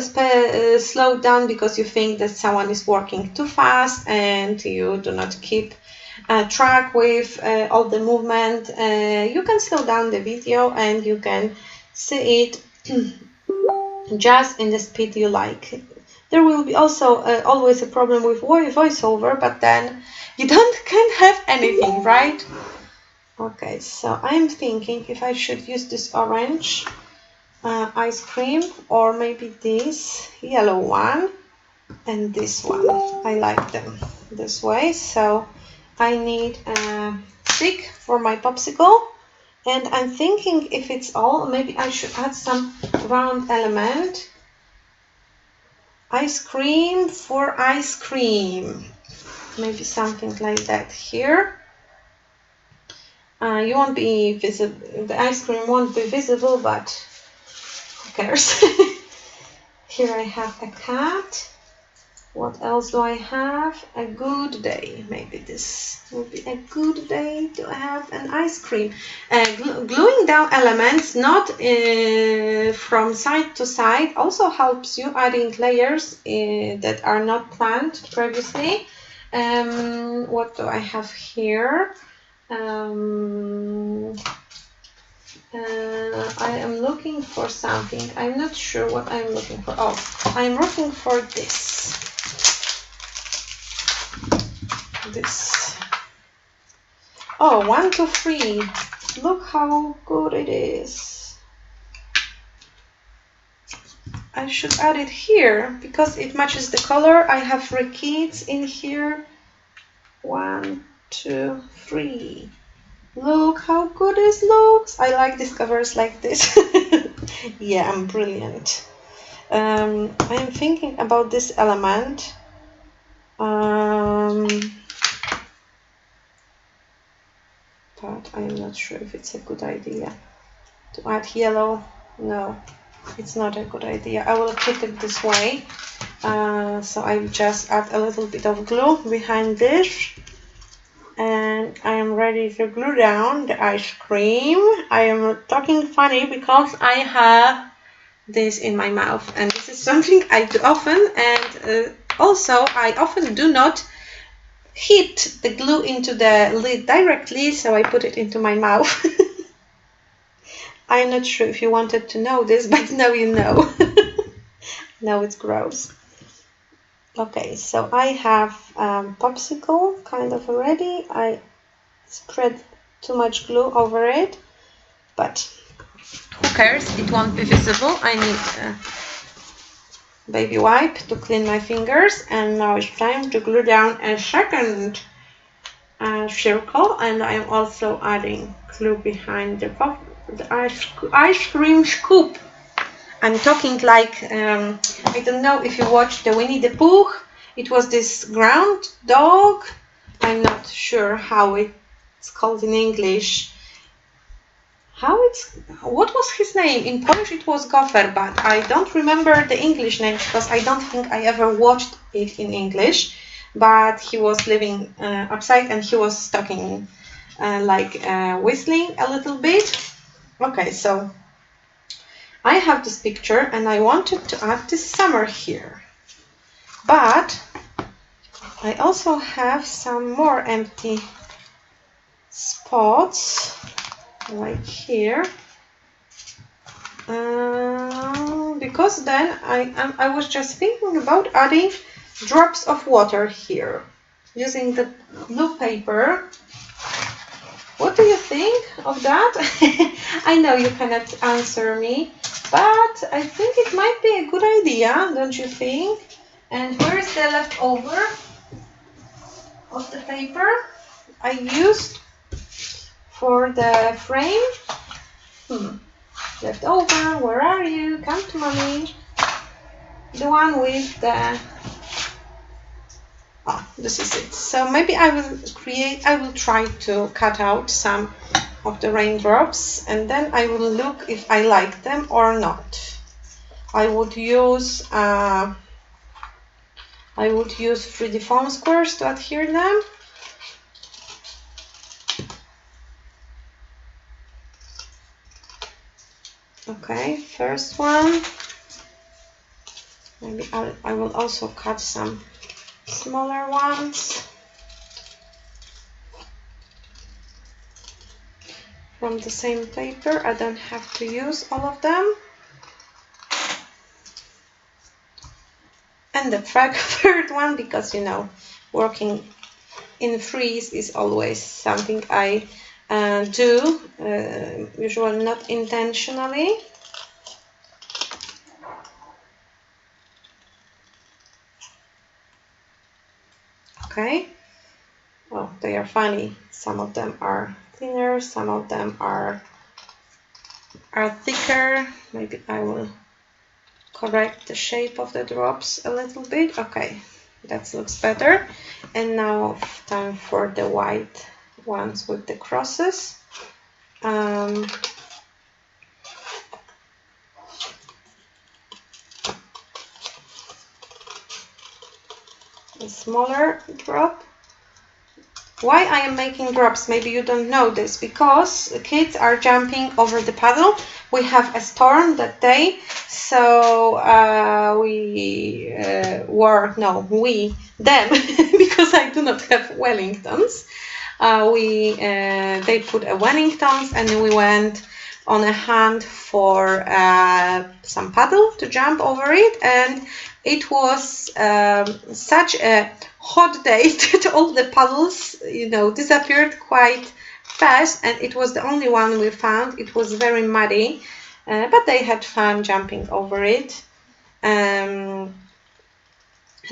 slowed down because you think that someone is working too fast and you do not keep track with all the movement, you can slow down the video and you can see it just in the speed you like. There will be also always a problem with voiceover, but then you can't have anything, right? Okay, so I'm thinking if I should use this orange ice cream or maybe this yellow one and this one. I like them this way. So I need a stick for my popsicle, and I'm thinking if it's all, maybe I should add some round element. Ice cream for ice cream. Maybe something like that here. You won't be visible, the ice cream won't be visible, but who cares? Here I have a cat. What else do I have? A good day. Maybe this will be a good day to have an ice cream. Gluing down elements not from side to side also helps you adding layers that are not planned previously. What do I have here? I am looking for something. I'm not sure what I'm looking for. Oh, I'm looking for this. Oh, 1, 2, 3. Look how good it is. I should add it here because it matches the color. I have 3 kids in here. 1, 2, 3. Look how good this looks. I like these covers like this. Yeah, I'm brilliant. I'm thinking about this element. But I'm not sure if it's a good idea to add yellow. No, it's not a good idea. I will keep it this way. So I just add a little bit of glue behind this. And I am ready to glue down the ice cream. I am talking funny because I have this in my mouth, and this is something I do often, and also I often do not hit the glue into the lid directly, so I put it into my mouth. I'm not sure if you wanted to know this, but now you know. Now it's gross. Okay, so I have popsicle kind of ready. I spread too much glue over it, but who cares? It won't be visible. I need a baby wipe to clean my fingers, and now it's time to glue down a second circle, and I am also adding glue behind the ice cream scoop. I'm talking like, I don't know if you watched the Winnie the Pooh. It was this ground dog. I'm not sure how it's called in English. What was his name? In Polish it was Gopher, but I don't remember the English name because I don't think I ever watched it in English. But he was living outside and he was talking whistling a little bit. Okay, so I have this picture and I wanted to add this summer here, but I also have some more empty spots like here, because then I was just thinking about adding drops of water here using the blue paper. What do you think of that? I know you cannot answer me, but I think it might be a good idea, don't you think? And where is the leftover of the paper I used for the frame? Leftover, where are you? Come to mommy. The one with the... Oh, this is it. So maybe I will try to cut out some of the raindrops, and then I will look if I like them or not. I would use 3D foam squares to adhere them. Okay, first one. Maybe I will also cut some smaller ones from the same paper. I don't have to use all of them. And the third one, because you know, working in freeze is always something I do, usually not intentionally. Okay. Well, they are funny. Some of them are thinner, some of them are thicker. Maybe I will correct the shape of the drops a little bit. Okay, that looks better. And now time for the white ones with the crosses. A smaller drop. Why I am making drops? Maybe you don't know this, because the kids are jumping over the puddle. We have a storm that day, so them, because I do not have Wellingtons. They put a Wellingtons, and we went on a hunt for some puddle to jump over it, and it was such a hot day that all the puddles, you know, disappeared quite fast, and it was the only one we found. It was very muddy, but they had fun jumping over it. And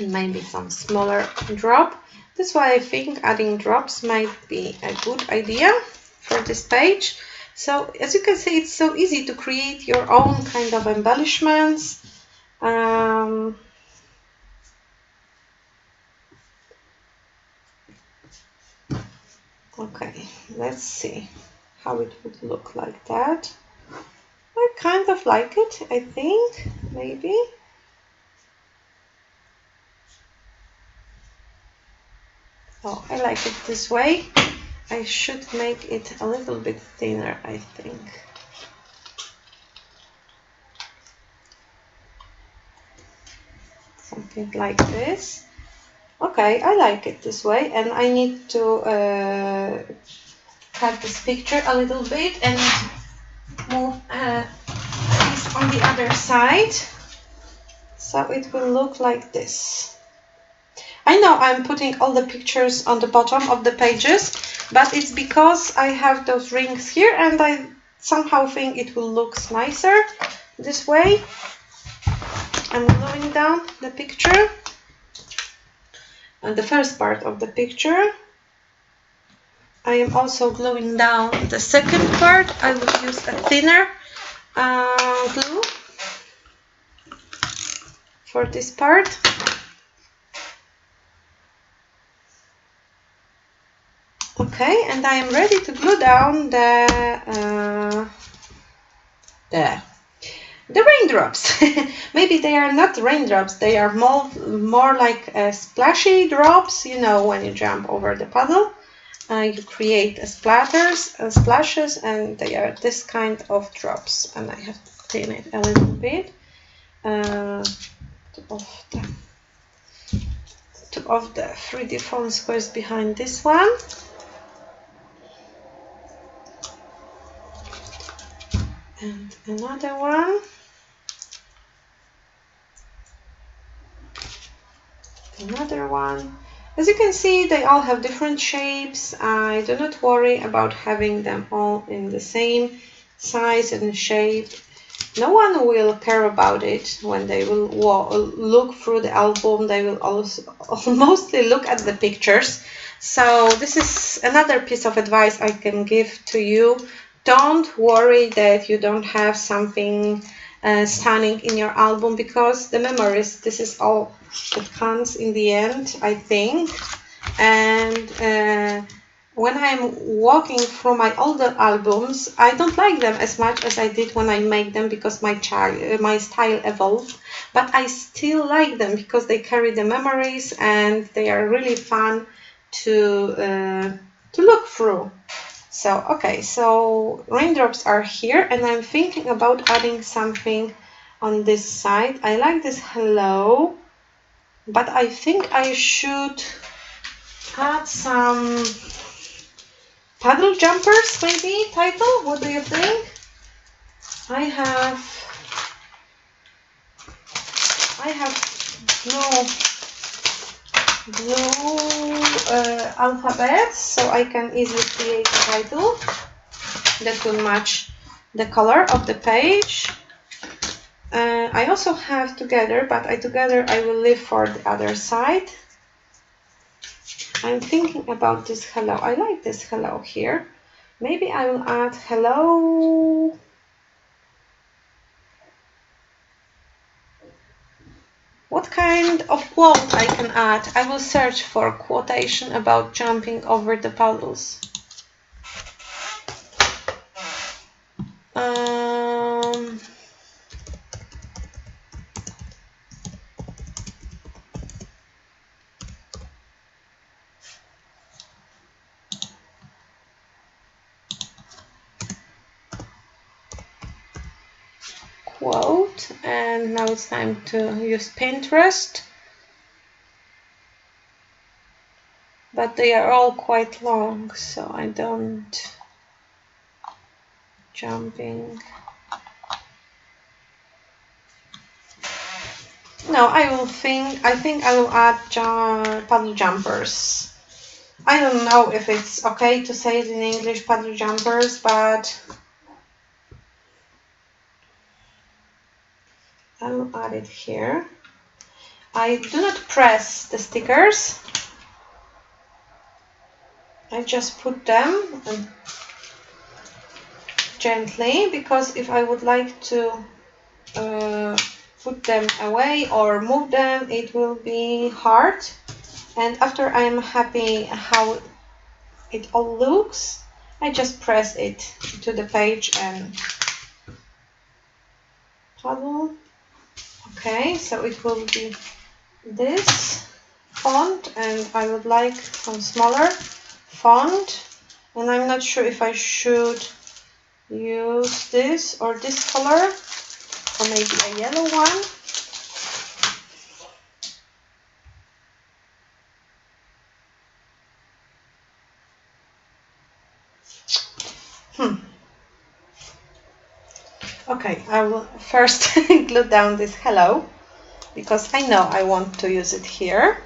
maybe some smaller drop. That's why I think adding drops might be a good idea for this page. So as you can see, it's so easy to create your own kind of embellishments. Okay, let's see how it would look like that. I kind of like it, I think, maybe. Oh, I like it this way. I should make it a little bit thinner, I think. Something like this. Okay, I like it this way, and I need to cut this picture a little bit and move this on the other side, so it will look like this. I know I'm putting all the pictures on the bottom of the pages, but it's because I have those rings here, and I somehow think it will look nicer this way. I'm gluing down the picture. And the first part of the picture. I am also gluing down the second part. I will use a thinner glue for this part. Okay, and I am ready to glue down the raindrops. Maybe they are not raindrops, they are more like splashy drops. You know, when you jump over the puddle, you create splashes, and they are this kind of drops. And I have to clean it a little bit. Two of the 3D foam squares behind this one. And another one. Another one. As you can see, they all have different shapes. I do not worry about having them all in the same size and shape. No one will care about it when they will look through the album. They will also mostly look at the pictures. So this is another piece of advice I can give to you. Don't worry that you don't have something stunning in your album, because the memories, this is all that counts in the end, I think. And when I'm walking through my older albums, I don't like them as much as I did when I made them, because my style evolved. But I still like them because they carry the memories, and they are really fun to look through. So, okay, so raindrops are here, and I'm thinking about adding something on this side. I like this hello, but I think I should add some paddle jumpers, maybe, title? What do you think? I have blue alphabets, so I can easily create a title that will match the color of the page. I also have together, but together I will leave for the other side. I'm thinking about this hello. I like this hello here. Maybe I will add hello. What kind of quote I can add? I will search for quotation about jumping over the puddles. Quote, and now it's time to use Pinterest, but they are all quite long, so I don't jumping. No, I think I will add paddle jumpers. I don't know if it's okay to say it in English, paddle jumpers, but I will add it here. I do not press the stickers. I just put them gently, because if I would like to put them away or move them, it will be hard. And after I am happy how it all looks, I just press it to the page and paddle. Okay, so it will be this font, and I would like some smaller font, and I'm not sure if I should use this or this color, or maybe a yellow one. Okay, I will first glue down this hello, because I know I want to use it here.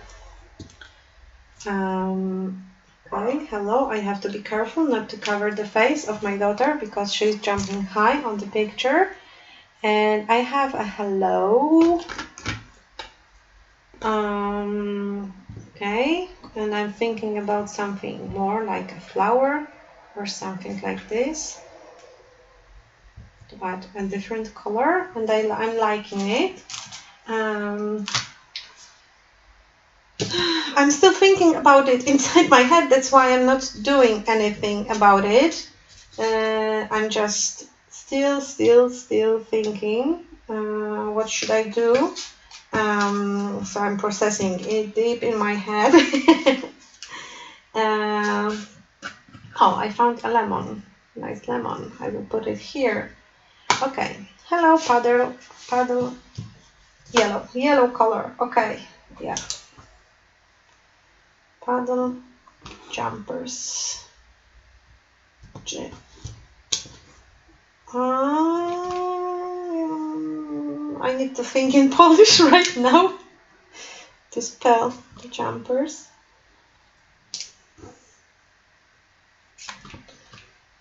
Okay, hello. I have to be careful not to cover the face of my daughter, because she's jumping high on the picture. And I have a hello. Okay, and I'm thinking about something more like a flower or something like this, but a different color, and I'm liking it. I'm still thinking about it inside my head, that's why I'm not doing anything about it. I'm just still thinking, what should I do? So I'm processing it deep in my head. Oh, I found a lemon, nice lemon. I will put it here. Okay, hello paddle, yellow color. Okay, yeah. Paddle jumpers. I need to think in Polish right now to spell the jumpers.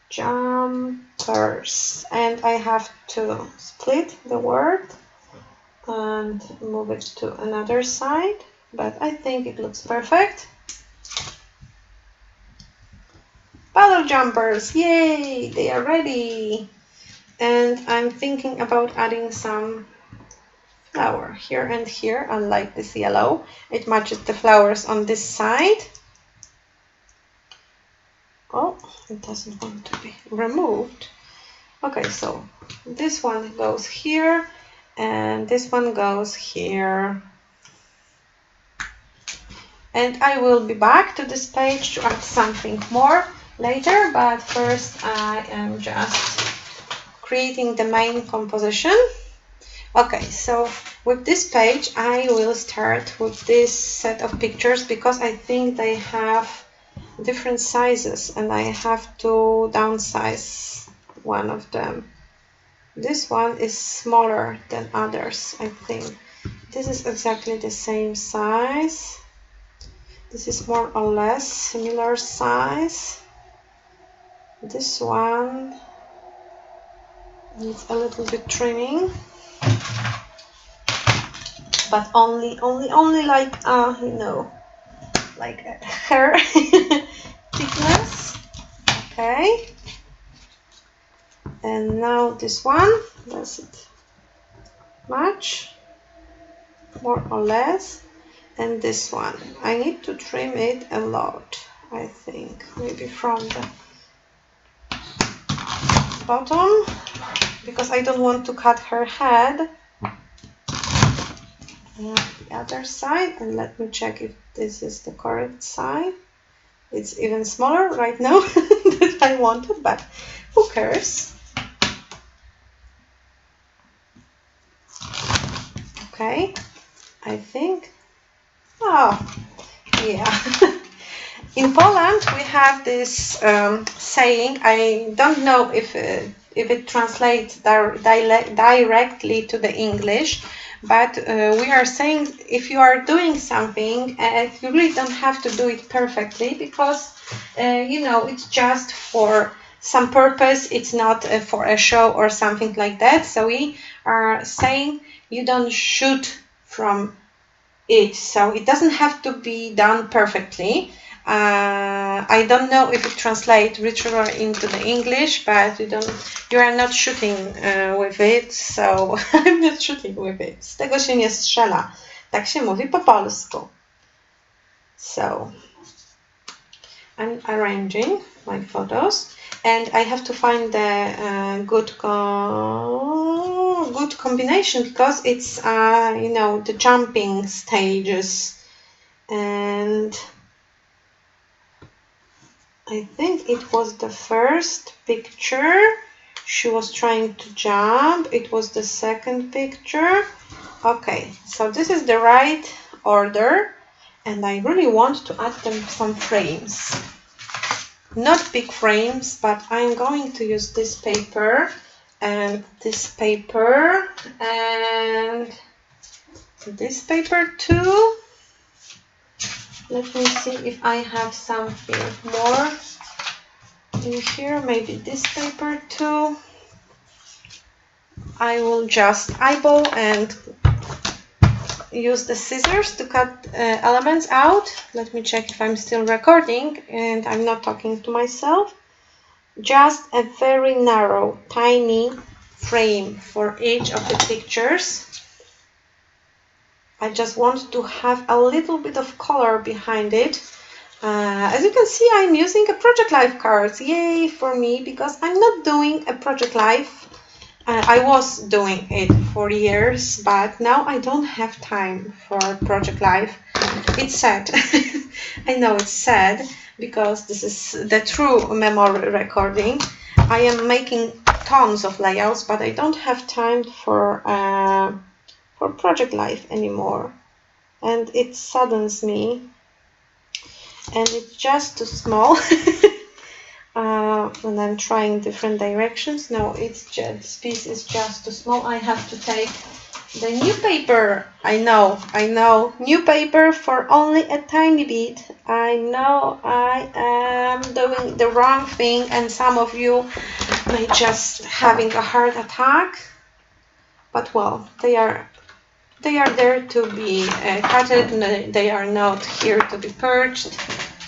Jumpers, and I have to split the word and move it to another side, but I think it looks perfect. Paddle jumpers, yay, they are ready. And I'm thinking about adding some flower here and here. I like this yellow, it matches the flowers on this side. Oh, it doesn't want to be removed. Okay, so this one goes here and this one goes here. And I will be back to this page to add something more. later, but first I am just creating the main composition. Okay, so with this page I will start with this set of pictures because I think they have different sizes and I have to downsize one of them. This one is smaller than others, I think. This is exactly the same size. This is more or less similar size. This one needs a little bit trimming, but only like you know, like a hair thickness. Okay. And now this one, does it match? More or less. And this one, I need to trim it a lot, I think, maybe from the bottom, because I don't want to cut her head. And the other side, and let me check if this is the correct side. It's even smaller right now than I wanted, but who cares? Okay, I think. Oh, yeah. In Poland, we have this saying. I don't know if it translates directly to the English, but we are saying if you are doing something, you really don't have to do it perfectly because you know, it's just for some purpose. It's not for a show or something like that. So we are saying you don't shoot from it, so it doesn't have to be done perfectly. I don't know if it translates literally into the English, but you are not shooting with it, so I'm not shooting with it. Z tego się nie strzela. Tak się mówi po polsku. So I'm arranging my photos, and I have to find the good combination because it's you know, the jumping stages, and I think it was the first picture she was trying to jump. It was the second picture. Okay, so this is the right order, and I really want to add them some frames. Not big frames, but I'm going to use this paper and this paper and this paper too. Let me see if I have something more in here. Maybe this paper too. I will just eyeball and use the scissors to cut elements out. Let me check if I'm still recording and I'm not talking to myself. Just a very narrow, tiny frame for each of the pictures. I just want to have a little bit of color behind it. As you can see, I'm using a Project Life cards. Yay for me, because I'm not doing a Project Life. I was doing it for years, but now I don't have time for Project Life. It's sad. I know it's sad because this is the true memory recording. I am making tons of layouts, but I don't have time for Project Life anymore, and it saddens me, and it's just too small. When I'm trying different directions, no, it's just, this piece is just too small. I have to take the new paper. I know, new paper for only a tiny bit. I know I am doing the wrong thing, and some of you may just having a heart attack, but well, they are there to be cutted, and they are not here to be purged,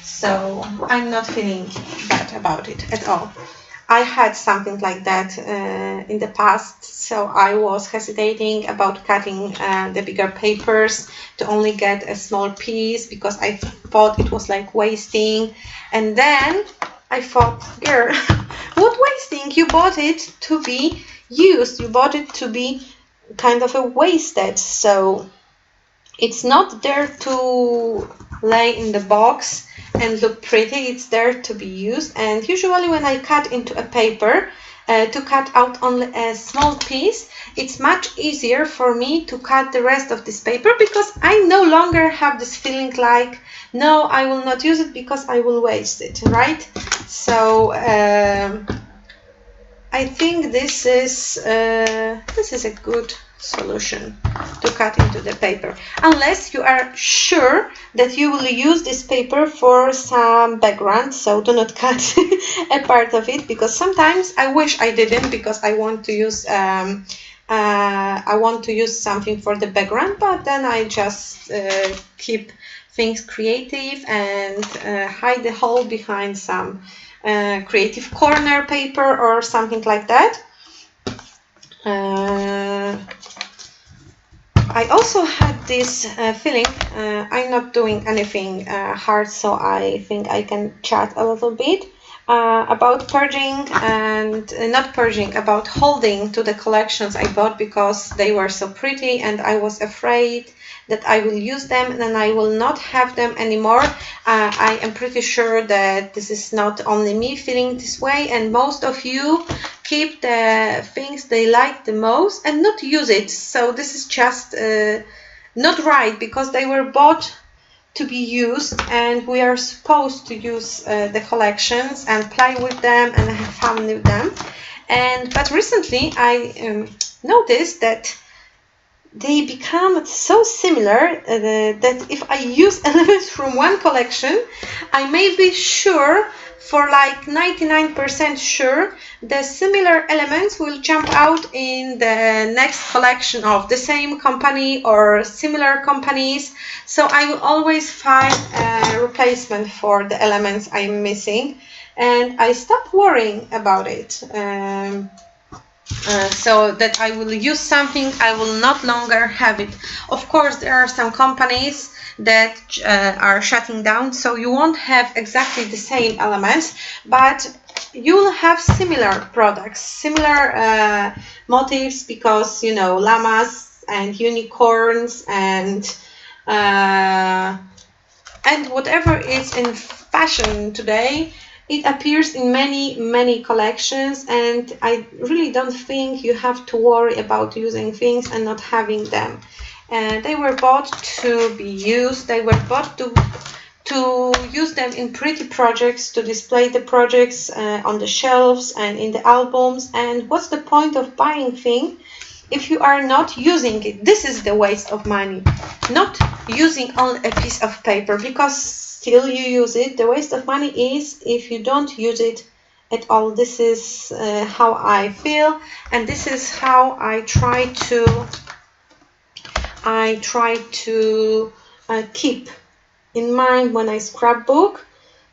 so I'm not feeling bad about it at all. I had something like that in the past, so I was hesitating about cutting the bigger papers to only get a small piece because I thought it was like wasting, and then I thought, girl, what wasting? You bought it to be used, you bought it to be kind of a wasted, so it's not there to lay in the box and look pretty. It's there to be used. And usually when I cut into a paper to cut out only a small piece, it's much easier for me to cut the rest of this paper, because I no longer have this feeling like, no, I will not use it because I will waste it, right? So I think this is a good solution to cut into the paper, unless you are sure that you will use this paper for some background. So do not cut a part of it, because sometimes I wish I didn't, because I want to use something for the background, but then I just keep things creative and hide the hole behind some creative corner paper or something like that. I also had this feeling, I'm not doing anything hard, so I think I can chat a little bit about purging and not purging, about holding to the collections I bought because they were so pretty and I was afraid that I will use them and then I will not have them anymore. I am pretty sure that this is not only me feeling this way, and most of you keep the things they like the most and not use it. So this is just not right, because they were bought to be used and we are supposed to use the collections and play with them and have fun with them. But recently I noticed that they become so similar that if I use elements from one collection, I may be sure, for like 99% sure, the similar elements will jump out in the next collection of the same company or similar companies. So I will always find a replacement for the elements I'm missing, and I stop worrying about it. So that I will use something, I will not longer have it. Of course, there are some companies that are shutting down, so you won't have exactly the same elements, but you will have similar products, similar motifs, because, you know, llamas and unicorns and whatever is in fashion today, it appears in many collections, and I really don't think you have to worry about using things and not having them. They were bought to be used. They were bought to use them in pretty projects, to display the projects on the shelves and in the albums. And what's the point of buying things if you are not using it? This is the waste of money, not using only a piece of paper, because still you use it. The waste of money is if you don't use it at all. This is how I feel, and this is how I try to keep in mind when I scrapbook,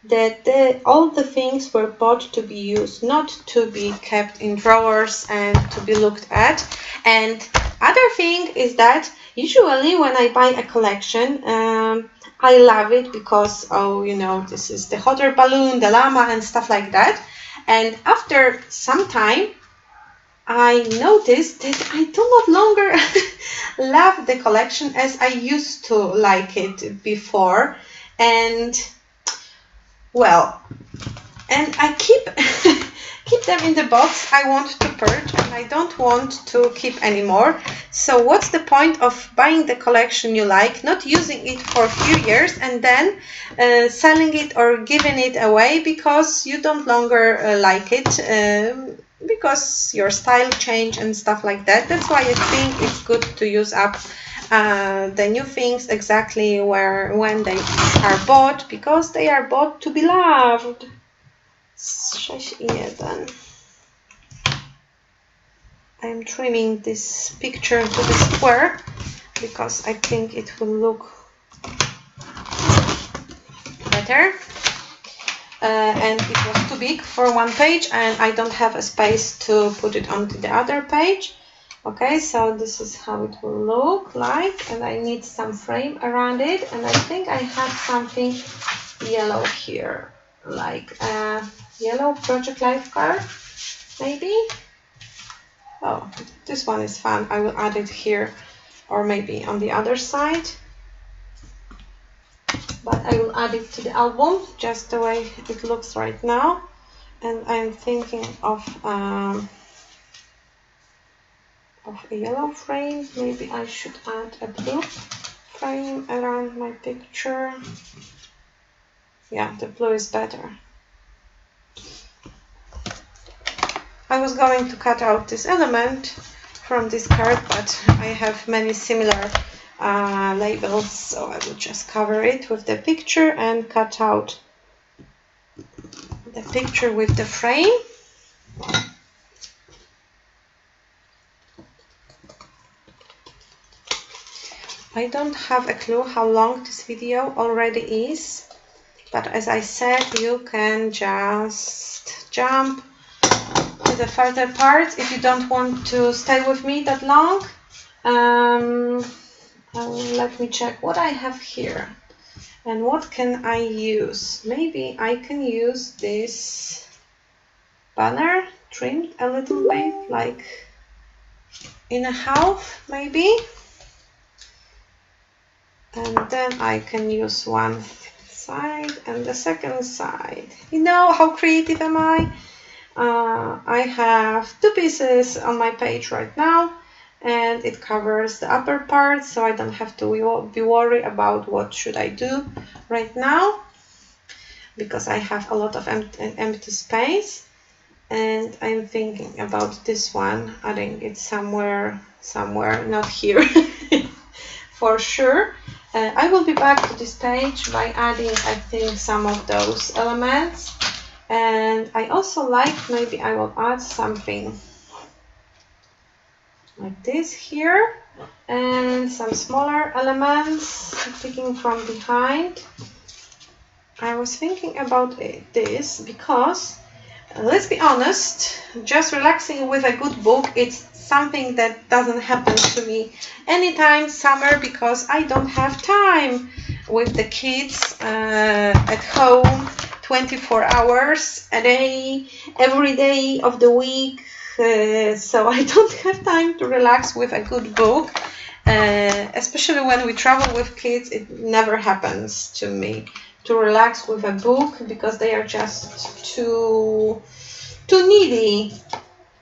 that all the things were bought to be used, not to be kept in drawers and to be looked at. And other thing is that usually when I buy a collection, I love it because, oh, you know, this is the hot air balloon, the llama and stuff like that. And after some time, I noticed that I do not longer love the collection as I used to like it before. And well, and I keep them in the box. I want to purge and I don't want to keep anymore. So what's the point of buying the collection you like, not using it for a few years, and then selling it or giving it away because you don't longer like it, because your style changed and stuff like that. That's why I think it's good to use up the new things exactly when they are bought, because they are bought to be loved. 6.1. I'm trimming this picture to the square because I think it will look better. And it was too big for one page and I don't have a space to put it onto the other page. Okay, so this is how it will look like, and I need some frame around it, and I think I have something yellow here, like a yellow Project Life card, maybe? Oh, this one is fun. I will add it here, or maybe on the other side. but I will add it to the album just the way it looks right now. And I'm thinking of a yellow frame. Maybe I should add a blue frame around my picture. Yeah, the blue is better. I was going to cut out this element from this card, but I have many similar labels, so I will just cover it with the picture and cut out the picture with the frame. I don't have a clue how long this video already is, but as I said, you can just jump to the further parts if you don't want to stay with me that long. Let me check what I have here and what can I use. Maybe I can use this banner trimmed a little bit, like in a half maybe. And then I can use one side and the second side. You know, how creative am I? I have 2 pieces on my page right now, and it covers the upper part, so I don't have to be worried about what should I do right now, because I have a lot of empty space. And I'm thinking about this one, adding it somewhere, not here, for sure. I will be back to this page by adding, I think, some of those elements. And I also like, maybe I will add something like this here, and some smaller elements picking from behind. I was thinking about this because, let's be honest, just relaxing with a good book, it's something that doesn't happen to me anytime summer, because I don't have time with the kids at home 24 hours a day, every day of the week. So I don't have time to relax with a good book. Especially when we travel with kids, it never happens to me to relax with a book, because they are just too needy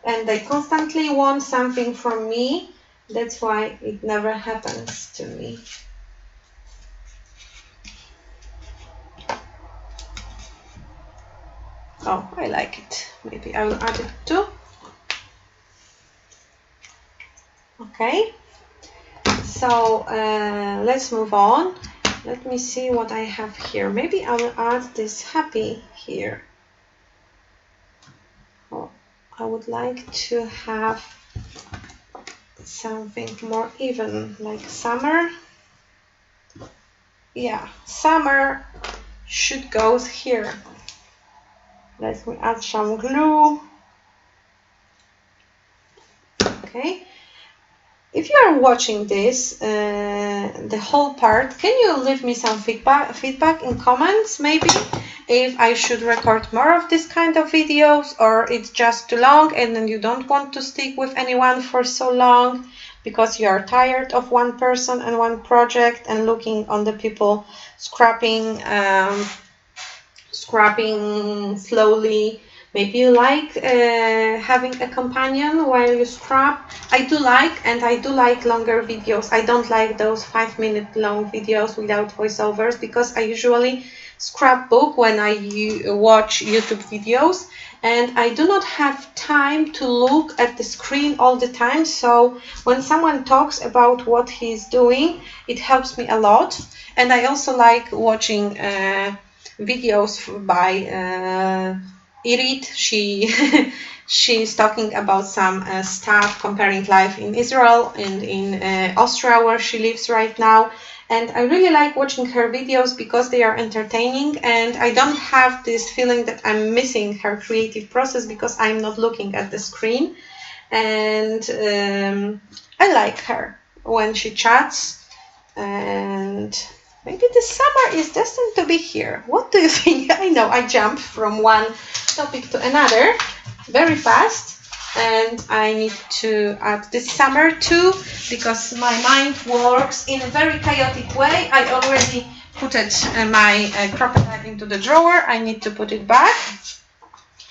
and they constantly want something from me. That's why it never happens to me. Oh, I like it. Maybe I will add it too. Okay, so let's move on. Let me see what I have here. Maybe I will add this happy here. Oh, I would like to have something more even, like summer. Yeah, summer should go here. Let me add some glue. Okay. If you are watching this, the whole part, can you leave me some feedback in comments, maybe, if I should record more of this kind of videos, or it's just too long and then you don't want to stick with anyone for so long because you are tired of one person and one project and looking on the people scrapping slowly. Maybe you like having a companion while you scrap. I do like longer videos. I don't like those 5-minute long videos without voiceovers, because I usually scrapbook when I watch YouTube videos, and I do not have time to look at the screen all the time. So when someone talks about what he's doing, it helps me a lot. And I also like watching videos by Irit. She's talking about some stuff, comparing life in Israel and in Austria, where she lives right now. And I really like watching her videos because they are entertaining, and I don't have this feeling that I'm missing her creative process because I'm not looking at the screen. And I like her when she chats. And maybe this summer is destined to be here. What do you think? I know I jump from one topic to another very fast, and I need to add this summer too, because my mind works in a very chaotic way. I already put my crocodile into the drawer. I need to put it back,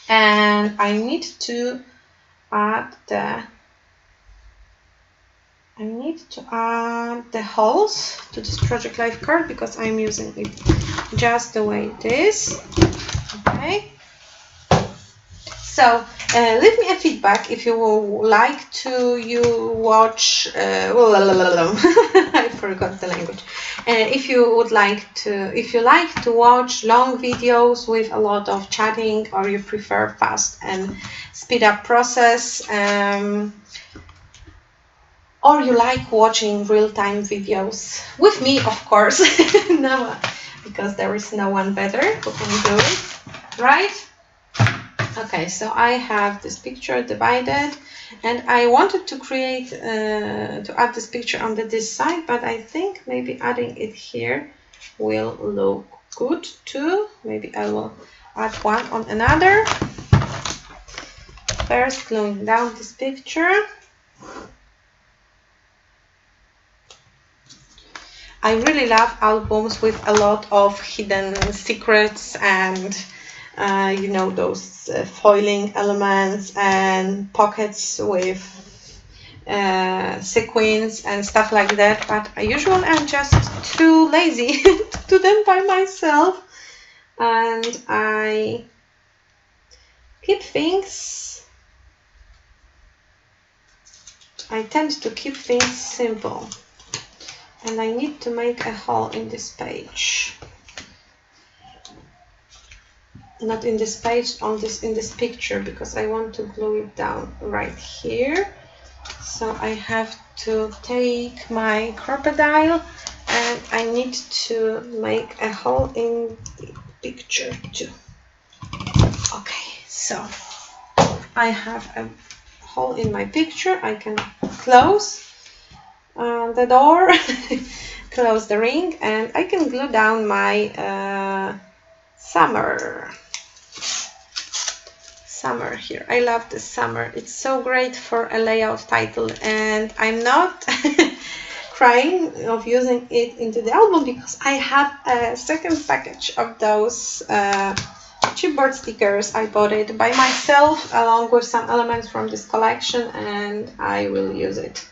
and I need to add the holes to this Project Life card because I'm using it just the way it is. Okay. So leave me a feedback if you would like to watch. I forgot the language. If you like to watch long videos with a lot of chatting, or you prefer fast and speed up process, or you like watching real-time videos with me, of course, no, because there is no one better who can do it, right? Okay, so I have this picture divided, and I wanted to create, to add this picture on this side, but I think maybe adding it here will look good too. Maybe I will add one on another. First, gluing down this picture. I really love albums with a lot of hidden secrets and you know, those foiling elements and pockets with sequins and stuff like that, but usually I'm just too lazy to do them by myself, and I tend to keep things simple, and I need to make a hole in this page. Not in this page, in this picture, because I want to glue it down right here. So I have to take my crocodile, and I need to make a hole in the picture too. Okay, so I have a hole in my picture. I can close the door, close the ring, and I can glue down my summer here. I love this summer. It's so great for a layout title, and I'm not crying of using it into the album because I have a second package of those chipboard stickers. I bought it by myself along with some elements from this collection, and I will use it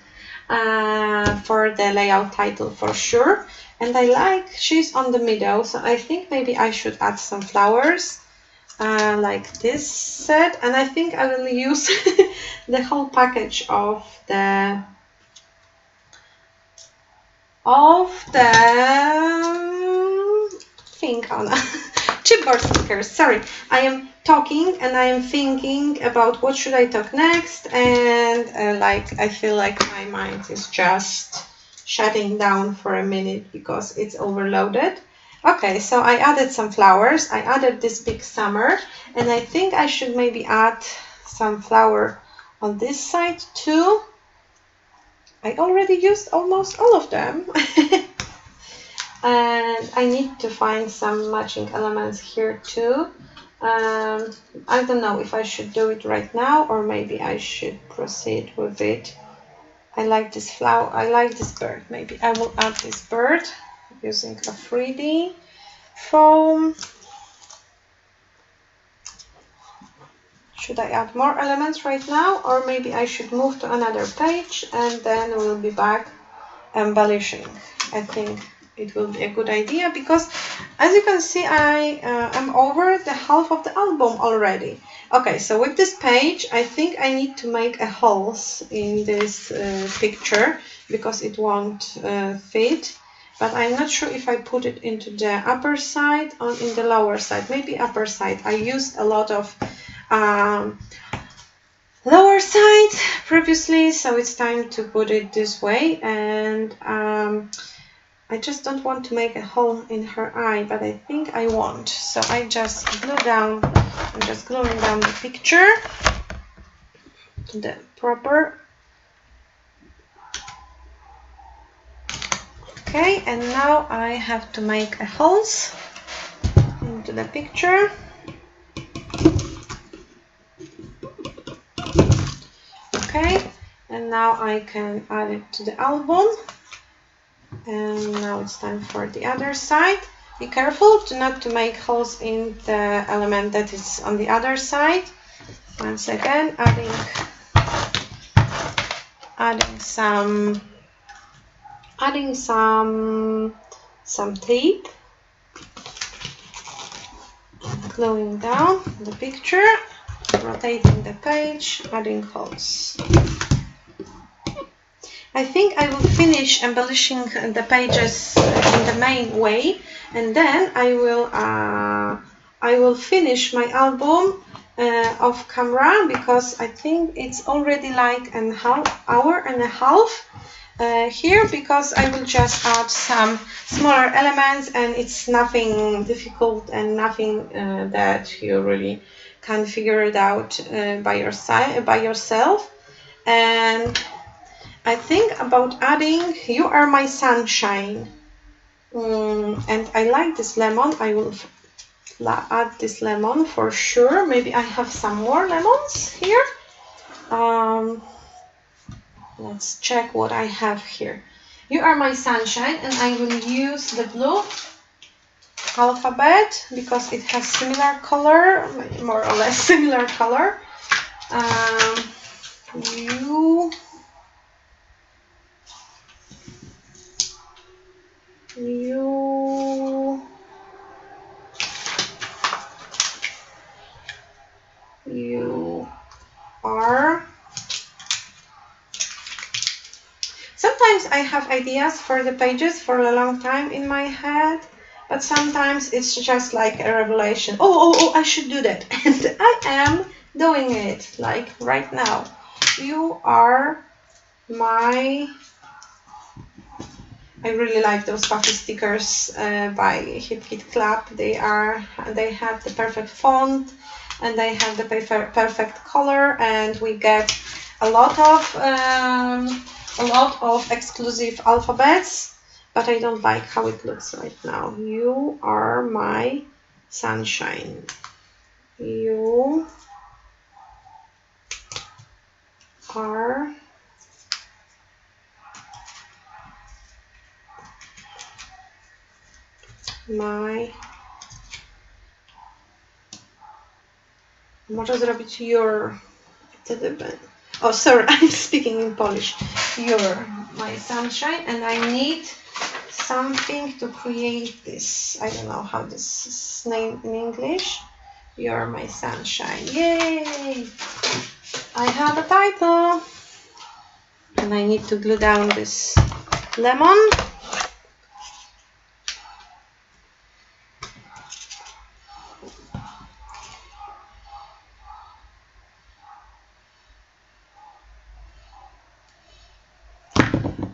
for the layout title for sure. And I like she's on the middle, so I think maybe I should add some flowers like this set, and I think I will use the whole package of the thing on chipboard stickers. Sorry, I am talking and I am thinking about what should I talk next, and like I feel like my mind is just shutting down for a minute because it's overloaded. Okay, so I added some flowers. I added this big summer, and I think I should maybe add some flower on this side too. I already used almost all of them. And I need to find some matching elements here too. I don't know if I should do it right now or maybe I should proceed with it. I like this flower, I like this bird. Maybe I will add this bird using a 3D foam. Should I add more elements right now, or maybe I should move to another page and then we'll be back embellishing? I think it will be a good idea because, as you can see, I am over the half of the album already. Okay, so with this page, I think I need to make a holes in this picture because it won't fit. But I'm not sure if I put it into the upper side or in the lower side. Maybe upper side. I used a lot of lower side previously, so it's time to put it this way. And I just don't want to make a hole in her eye, but I think I won't. So I just glue down. I'm just gluing down the picture to the proper. Okay, and now I have to make a holes into the picture. Okay, and now I can add it to the album. And now it's time for the other side. Be careful not to make holes in the element that is on the other side. Once again, adding some tape, gluing down the picture, rotating the page, adding holes. I think I will finish embellishing the pages in the main way, and then I will finish my album off camera, because I think it's already like an hour and a half here, because I will just add some smaller elements, and it's nothing difficult and nothing that you really can figure it out by yourself. And I think about adding "You Are My Sunshine," and I like this lemon. I will add this lemon for sure. Maybe I have some more lemons here. Let's check what I have here. "You Are My Sunshine," and I will use the blue alphabet because it has similar color, more or less similar color. You are. Sometimes I have ideas for the pages for a long time in my head, but sometimes it's just like a revelation. Oh, I should do that. And I am doing it, like right now. You are my... I really like those puffy stickers by Hip Kit Club. They have the perfect font, and they have the perfect color, and we get a lot of exclusive alphabets, but I don't like how it looks right now. You are my sunshine. You are my... Może zrobić your... Oh, sorry, I'm speaking in Polish. You're my sunshine, and I need something to create this. I don't know how this is named in English. You're my sunshine. Yay! I have a title. And I need to glue down this lemon.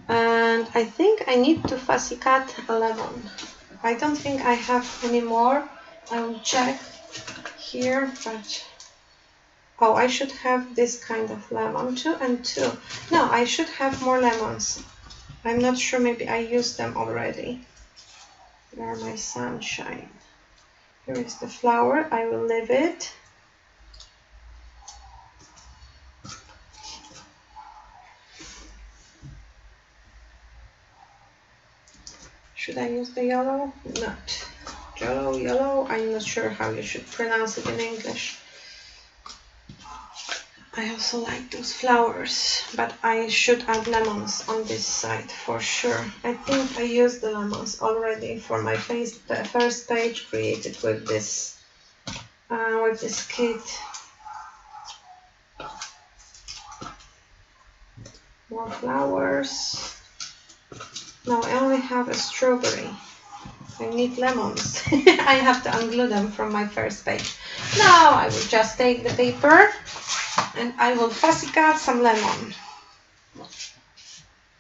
And I think I need to fussy cut a lemon. I don't think I have any more. I will check here, but oh, I should have this kind of lemon, 2 and 2. No, I should have more lemons. I'm not sure, maybe I used them already. You are my sunshine. Here is the flower. I will leave it. Should I use the yellow? Not. Yellow. I'm not sure how you should pronounce it in English. I also like those flowers, but I should add lemons on this side for sure. I think I used the lemons already for my first page created with this kit. More flowers. No, I only have a strawberry. I need lemons. I have to unglue them from my first page. Now I will just take the paper and I will fussy cut some lemon.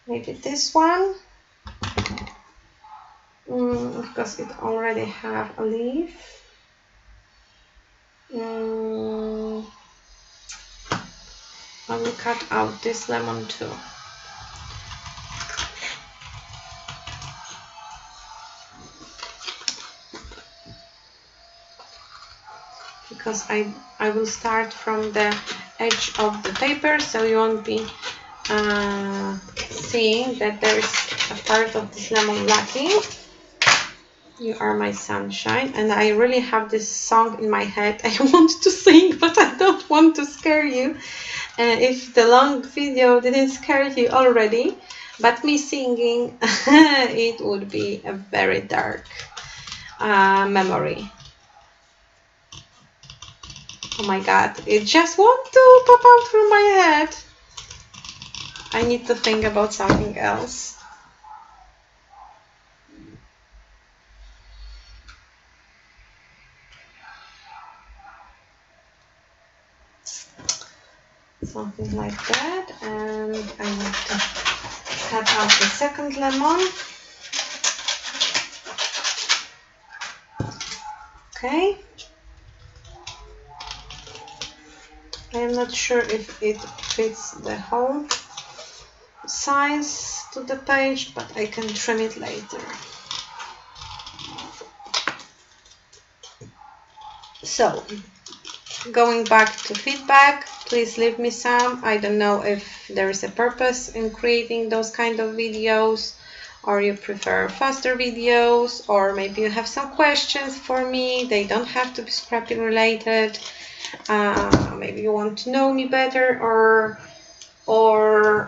Maybe this one, because it already have a leaf. I will cut out this lemon too. Because I will start from the edge of the paper, so you won't be seeing that there is a part of this lemon blacking. You are my sunshine. And I really have this song in my head. I want to sing, but I don't want to scare you. If the long video didn't scare you already, but me singing, it would be a very dark memory. Oh my god, it just wants to pop out from my head. I need to think about something else. Something like that, and I need to cut out the second lemon. Okay. I'm not sure if it fits the whole size to the page, but I can trim it later. So, going back to feedback, please leave me some. I don't know if there is a purpose in creating those kind of videos, or you prefer faster videos, or maybe you have some questions for me. They don't have to be scrapping related. Maybe you want to know me better, or or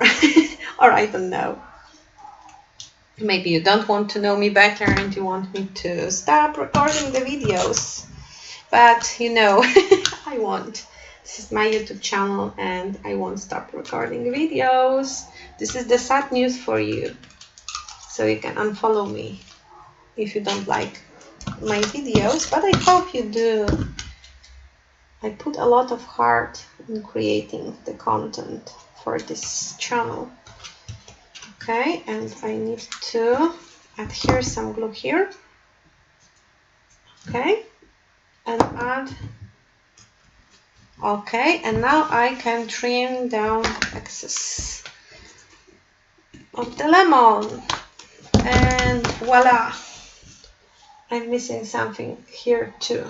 I don't know. Maybe you don't want to know me better and you want me to stop recording the videos. But you know, I won't. This is my YouTube channel and I won't stop recording videos. This is the sad news for you. So you can unfollow me if you don't like my videos, but I hope you do. I put a lot of heart in creating the content for this channel. Okay, and I need to add here some glue here. Okay, and add. Okay, and now I can trim down excess of the lemon. And voila! I'm missing something here too.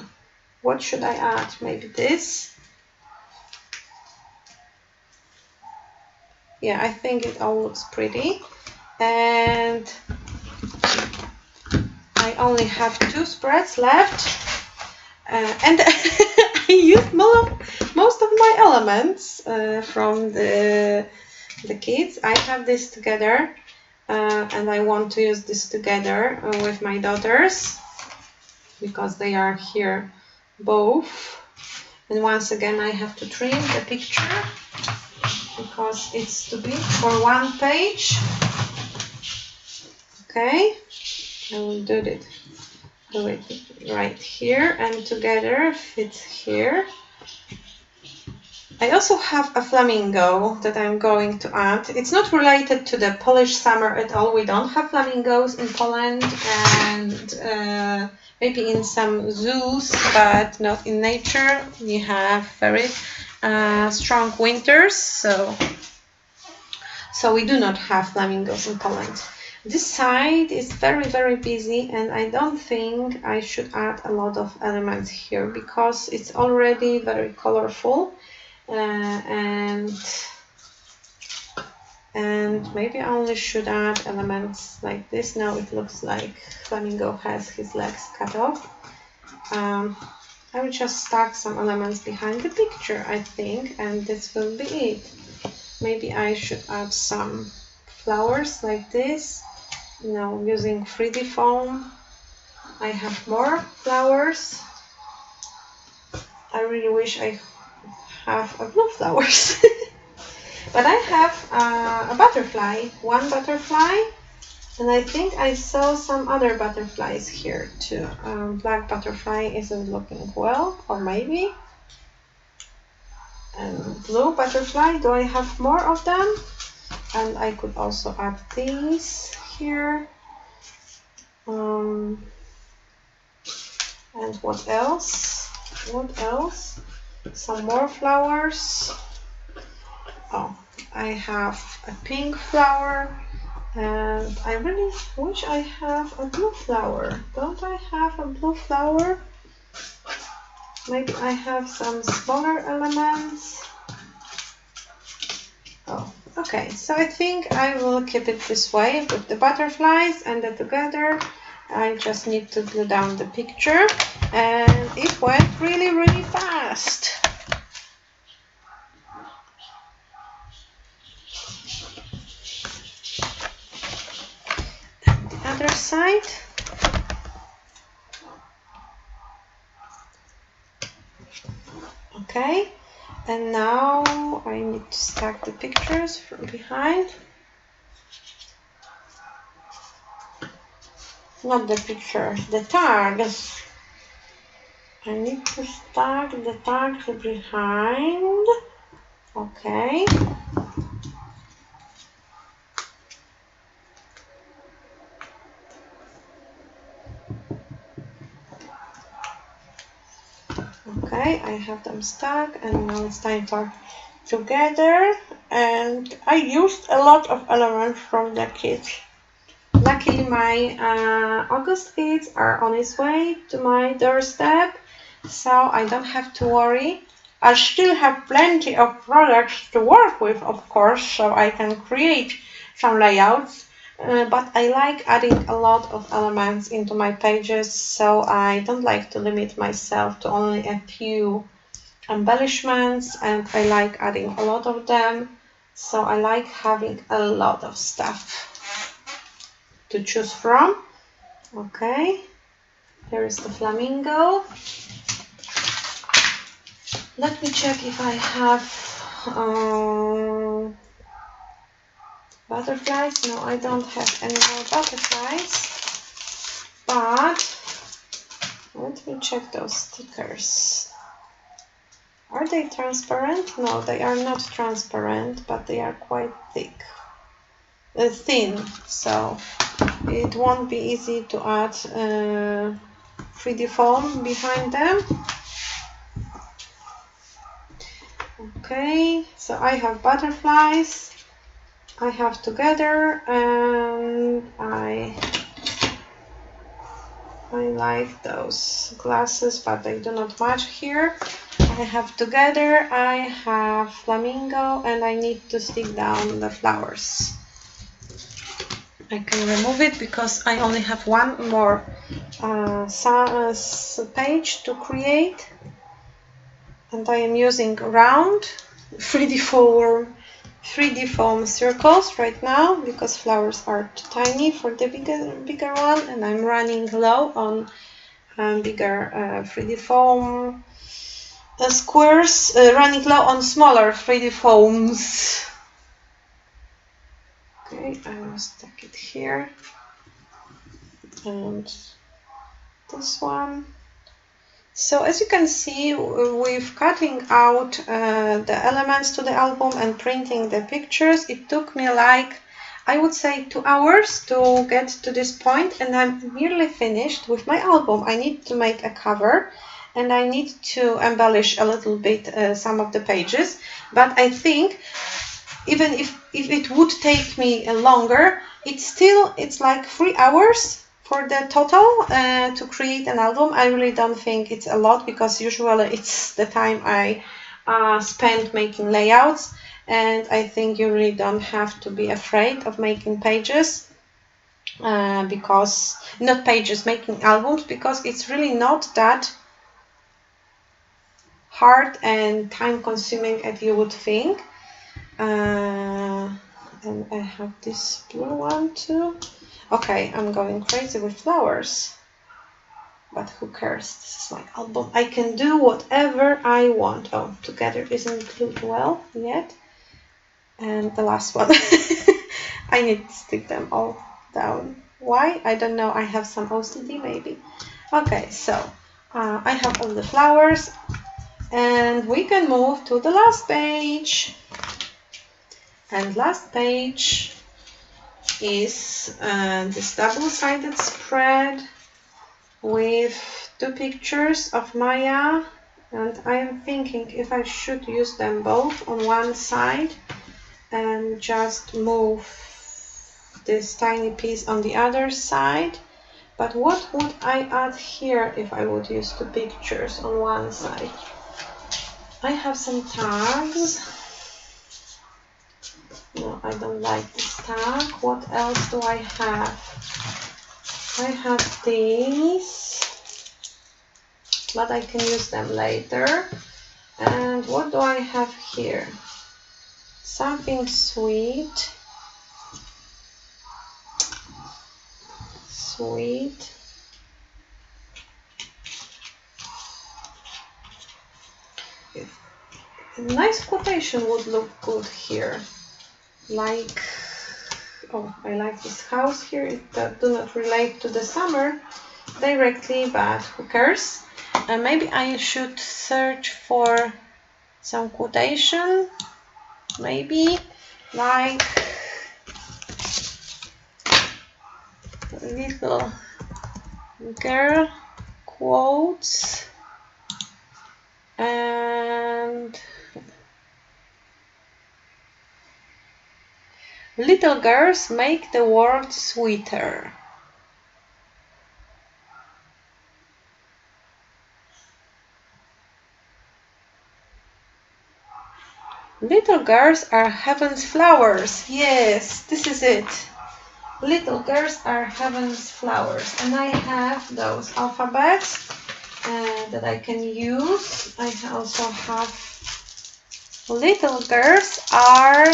What should I add? Maybe this? Yeah, I think it all looks pretty. And I only have 2 spreads left. And I used most of my elements from the kits. I have this together. And I want to use this together with my daughters because they are here both. And once again I have to trim the picture because it's too big for one page. Okay, I will do it right here and together fits here. I also have a flamingo that I'm going to add. It's not related to the Polish summer at all. We don't have flamingos in Poland, and maybe in some zoos, but not in nature. We have very strong winters, so we do not have flamingos in Poland. This side is very, very busy, and I don't think I should add a lot of elements here because it's already very colorful. And maybe I only should add elements like this. Now it looks like Flamingo has his legs cut off. I will just stack some elements behind the picture, I think, and this will be it. Maybe I should add some flowers like this. Now using 3D foam, I have more flowers. I really wish I have a blue flowers. But I have a butterfly, one butterfly, and I think I saw some other butterflies here too. Black butterfly isn't looking well, or maybe. And blue butterfly, do I have more of them? And I could also add these here. And what else? What else? Some more flowers. Oh, I have a pink flower, and I really wish I have a blue flower. Don't I have a blue flower? Maybe I have some smaller elements. Oh, Okay, so I think I will keep it this way with the butterflies and the together. I just need to glue down the picture, and it went really fast. And the other side. Okay, and now I need to stack the pictures from behind. Not the picture, the tags. I need to stack the tags behind. Okay. Okay, I have them stuck, and now it's time for together. And I used a lot of elements from the kit. Luckily, my August kits are on its way to my doorstep, so I don't have to worry. I still have plenty of products to work with, of course, so I can create some layouts. But I like adding a lot of elements into my pages, so I don't like to limit myself to only a few embellishments, and I like adding a lot of them, so I like having a lot of stuff to choose from. Okay, here is the flamingo. Let me check if I have butterflies. No, I don't have any more butterflies, but let me check those stickers. Are they transparent? No, they are not transparent, but they are quite thin, so it won't be easy to add 3D foam behind them. Okay, so I have butterflies, I have together, and I like those glasses, but they do not match here. I have together, I have flamingo, and I need to stick down the flowers. I can remove it because I only have one more page to create, and I am using round 3D foam circles right now because flowers are too tiny for the bigger one, and I'm running low on bigger 3D foam squares, running low on smaller 3D foams. Okay, I will stack it here, and this one. So as you can see, with cutting out the elements to the album and printing the pictures, it took me like, I would say, 2 hours to get to this point, and I'm nearly finished with my album. I need to make a cover, and I need to embellish a little bit some of the pages, but I think even if it would take me longer, it's like 3 hours for the total to create an album. I really don't think it's a lot because usually it's the time I spend making layouts, and I think you really don't have to be afraid of making pages making albums, because it's really not that hard and time consuming as you would think. And I have this blue one too. Okay, I'm going crazy with flowers, but who cares? This is my album. I can do whatever I want. Oh, together isn't glued well yet. And the last one. I need to stick them all down. Why? I don't know. I have some OCD maybe. Okay, so I have all the flowers, and we can move to the last page. And last page is this double-sided spread with 2 pictures of Maya, and I am thinking if I should use them both on one side and just move this tiny piece on the other side. But what would I add here if I would use 2 pictures on one side? I have some tags. No, I don't like this tag. What else do I have? I have these, but I can use them later. And what do I have here? Something sweet. Sweet. A nice quotation would look good here. Like, oh, I like this house here. It do not relate to the summer directly, but who cares? Maybe I should search for some quotation. Maybe like little girl quotes and little girls make the world sweeter. Little girls are heaven's flowers. Yes, this is it. Little girls are heaven's flowers. And I have those alphabets that I can use. I also have little girls are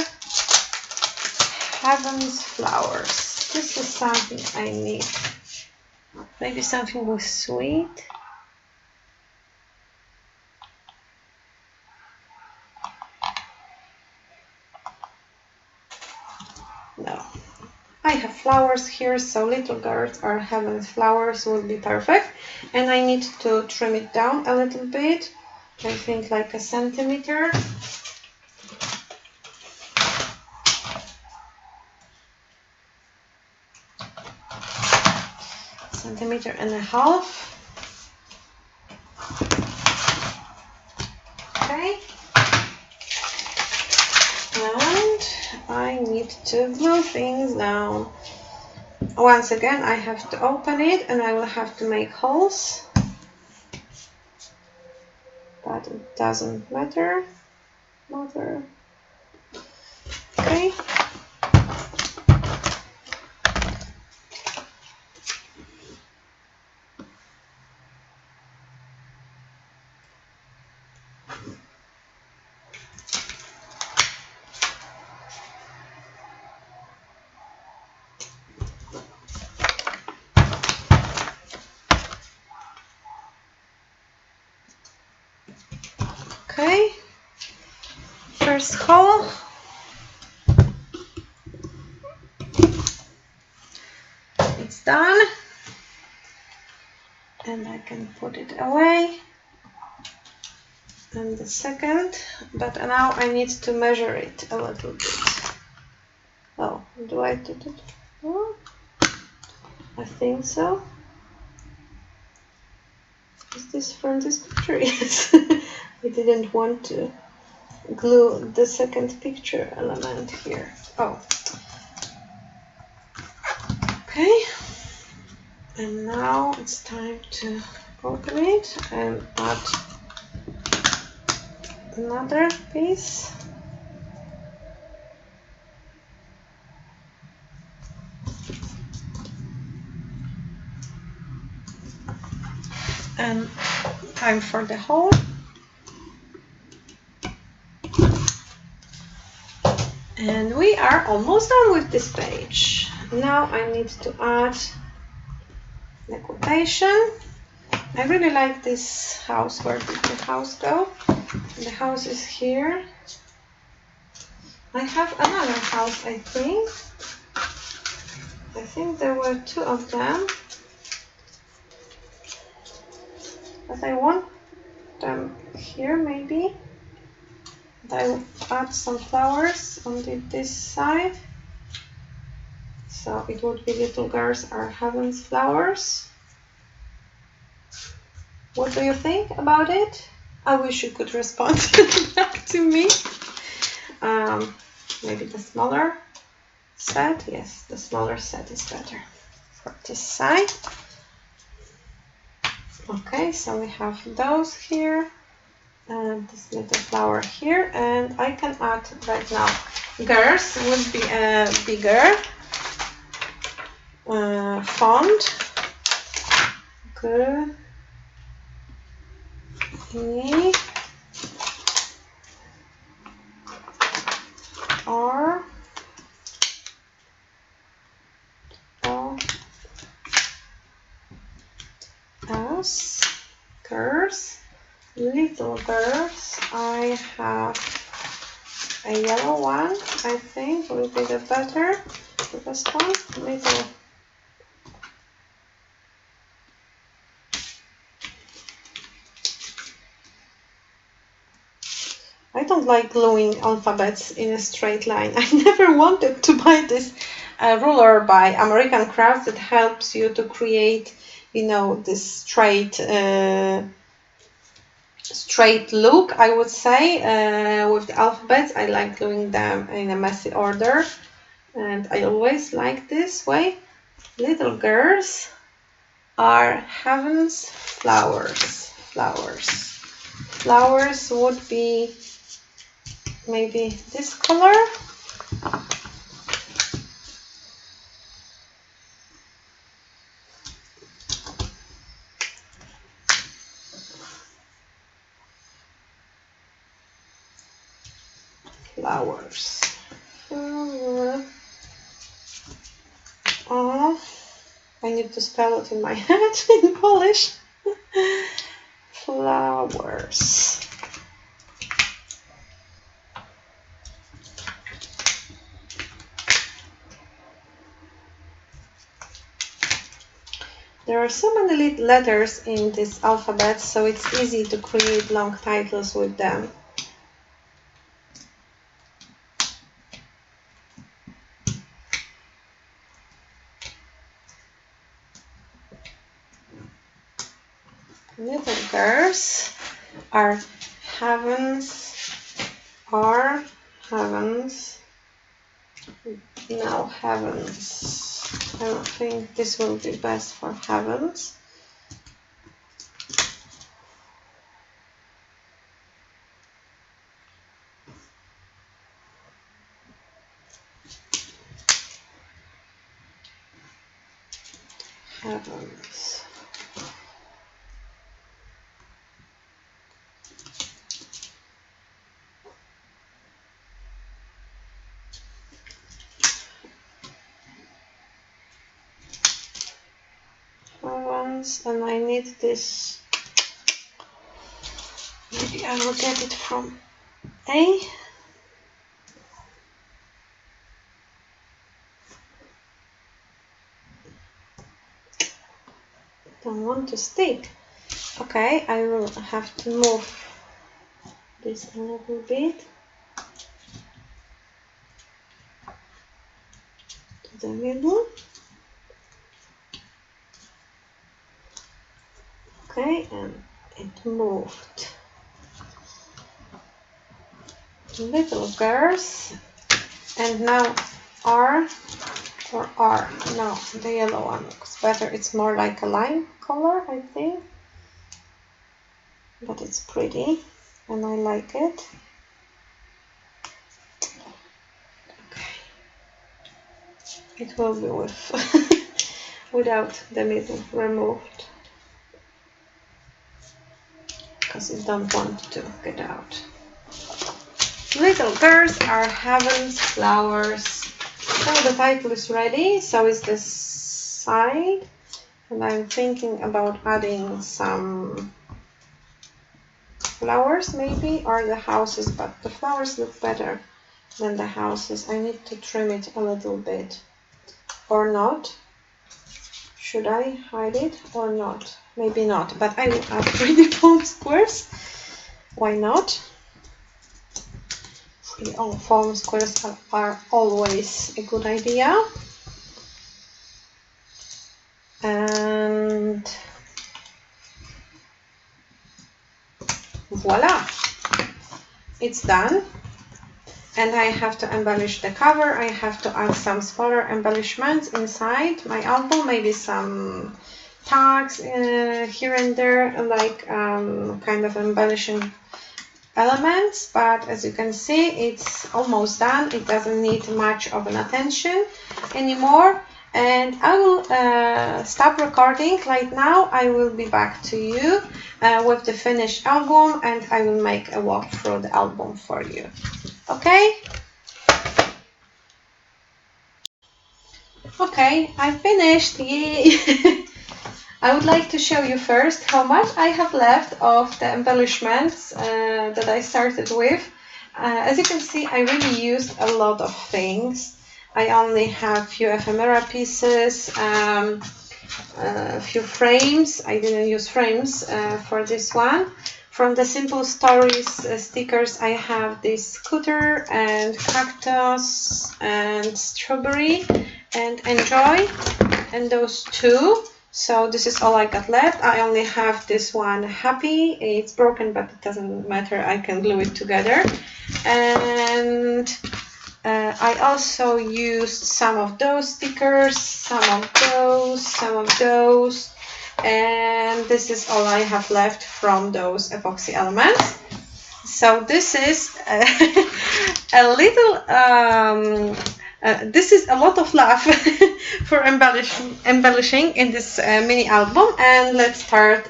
heaven's flowers. This is something I need. Maybe something with sweet. No. I have flowers here, so little girls are heaven's flowers would be perfect. And I need to trim it down a little bit. I think like a centimeter. Centimeter and a half. Okay. And I need to glue things down. Once again, I have to open it and I will have to make holes. But it doesn't matter. Okay. Okay, first hole. It's done. And I can put it away. And the second, but now I need to measure it a little bit. Oh, do I do it? Oh, I think so. Is this from this picture? Yes. I didn't want to glue the second picture element here. Oh. Okay. And now it's time to open it and add another piece. And time for the hole. And we are almost done with this page. Now I need to add the quotation. I really like this house. Where did the house go? The house is here. I have another house, I think. I think there were two of them. But I want them here, maybe. I will add some flowers on this side. So it would be little girls are heaven's flowers. What do you think about it? I wish you could respond back to me. Maybe the smaller set. Yes, the smaller set is better for this side. Okay, so we have those here. and this little flower here, and I can add right now. Girls would be a bigger font. G E R O S. Girls, little girls. I have a yellow one. I think will be the better. The best one. Little. I don't like gluing alphabets in a straight line. I never wanted to buy this ruler by American Crafts that helps you to create, you know, this straight look, I would say, with the alphabets. I like gluing them in a messy order, and I always like this way. Little girls are heaven's flowers. Flowers would be maybe this color. Flowers. Oh, I need to spell it in my head in Polish. Flowers. There are so many letters in this alphabet, so it's easy to create long titles with them. Little girls are heavens, now heavens. I don't think this will be best for heavens. Heavens. And I need this. Maybe I will get it from A. Don't want to stick. Okay, I will have to move this a little bit to the middle. Okay, and it moved. Little girls, and now R or R. No, the yellow one looks better. It's more like a lime color, I think, but it's pretty and I like it. Okay, it will be with without the middle removed, because I don't want to get out. Little girls are heaven's flowers. So the title is ready, so is this side, and I'm thinking about adding some flowers maybe, or the houses, but the flowers look better than the houses. I need to trim it a little bit, or not. Should I hide it or not? Maybe not, but I will add pretty foam squares. Why not? Foam squares are always a good idea. And voila, it's done. And I have to embellish the cover. I have to add some smaller embellishments inside my album, maybe some tags here and there, like kind of embellishing elements, but as you can see, it's almost done. It doesn't need much of an attention anymore. And I will stop recording right now. I will be back to you with the finished album, and I will make a walk through the album for you. Okay? Okay, I finished. Yay! I would like to show you first how much I have left of the embellishments that I started with. As you can see, I really used a lot of things. I only have few ephemera pieces, a few frames. I didn't use frames for this one. From the Simple Stories stickers, I have this scooter and cactus and strawberry and enjoy, and those two. So this is all I got left. I only have this one happy. It's broken, but it doesn't matter. I can glue it together. And I also used some of those stickers, some of those, and this is all I have left from those epoxy elements. So this is a little, this is a lot of love for embellishing in this mini album, and let's start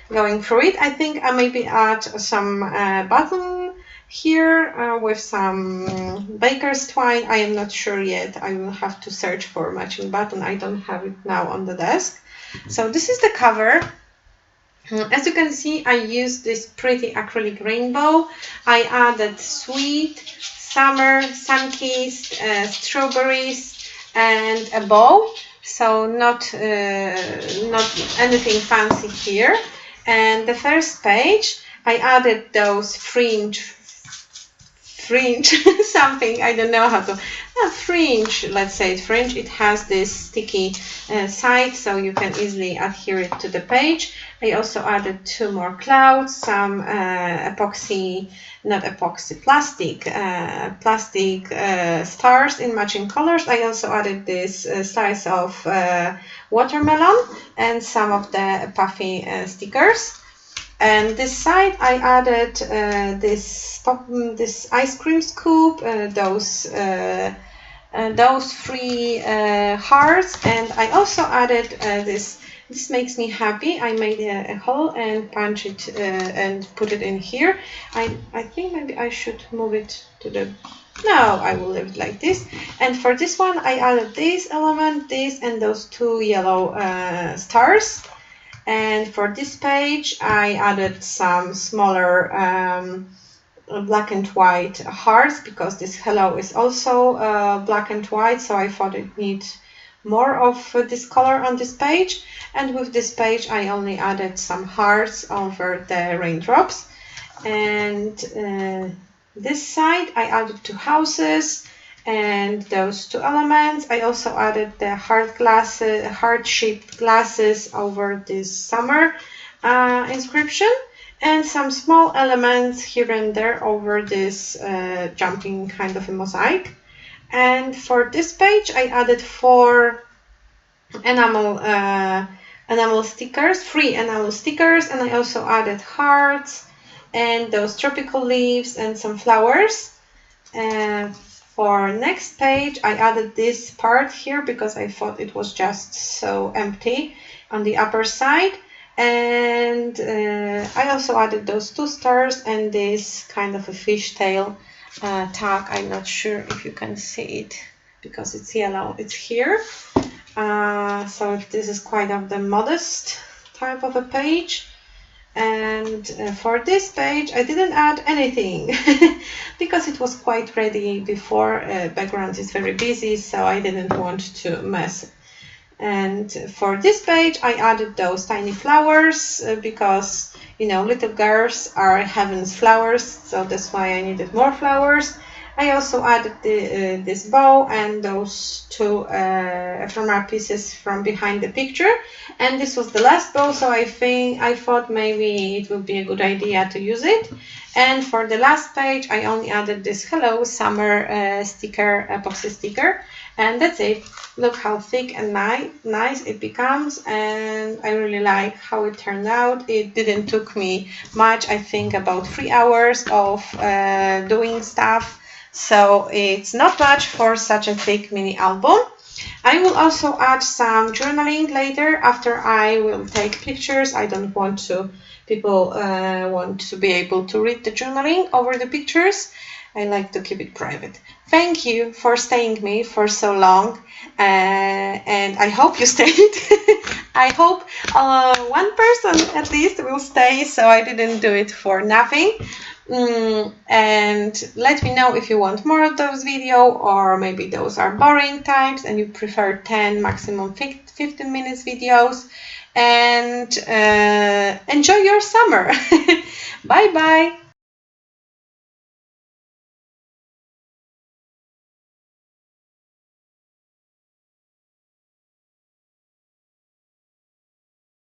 going through it. I think I maybe add some button here with some baker's twine. I am not sure yet. I will have to search for matching button. I don't have it now on the desk. So this is the cover. As you can see, I used this pretty acrylic rainbow. I added sweet, summer, sun-kissed, strawberries, and a bow. So not anything fancy here. And the first page, I added those fringe something, I don't know how to, fringe, let's say fringe. It has this sticky side, so you can easily adhere it to the page. I also added two more clouds, some epoxy, not epoxy, plastic stars in matching colors. I also added this slice of watermelon and some of the puffy stickers. And this side, I added this ice cream scoop, those three hearts, and I also added this. This makes me happy. I made a hole and punch it and put it in here. I think maybe I should move it to the. No, I will leave it like this. And for this one, I added this element, this, and those two yellow stars. And for this page, I added some smaller black and white hearts, because this hello is also black and white, so I thought it needs more of this color on this page. And with this page, I only added some hearts over the raindrops. And this side, I added two houses and those two elements. I also added the heart-shaped glasses over this summer inscription, and some small elements here and there over this jumping kind of a mosaic. And for this page, I added four enamel stickers, free enamel stickers, and I also added hearts and those tropical leaves and some flowers. For next page, I added this part here because I thought it was just so empty on the upper side. And I also added those two stars and this kind of a fishtail tag. I'm not sure if you can see it because it's yellow. It's here. So this is quite of the modest type of a page. And for this page, I didn't add anything because it was quite ready before. Background is very busy, so I didn't want to mess. And for this page, I added those tiny flowers because, you know, little girls are heaven's flowers, so that's why I needed more flowers. I also added this bow and those two ephemera pieces from behind the picture. And this was the last bow, so I thought maybe it would be a good idea to use it. And for the last page, I only added this Hello Summer sticker, epoxy sticker. And that's it. Look how thick and nice it becomes, and I really like how it turned out. It didn't took me much, I think about 3 hours of doing stuff, so it's not much for such a thick mini album. I will also add some journaling later after I will take pictures. I don't want to, people want to be able to read the journaling over the pictures. I like to keep it private. Thank you for staying with me for so long, and I hope you stayed. I hope one person at least will stay, so I didn't do it for nothing. And let me know if you want more of those videos, or maybe those are boring types and you prefer 10 maximum 15 minutes videos. And enjoy your summer. Bye bye.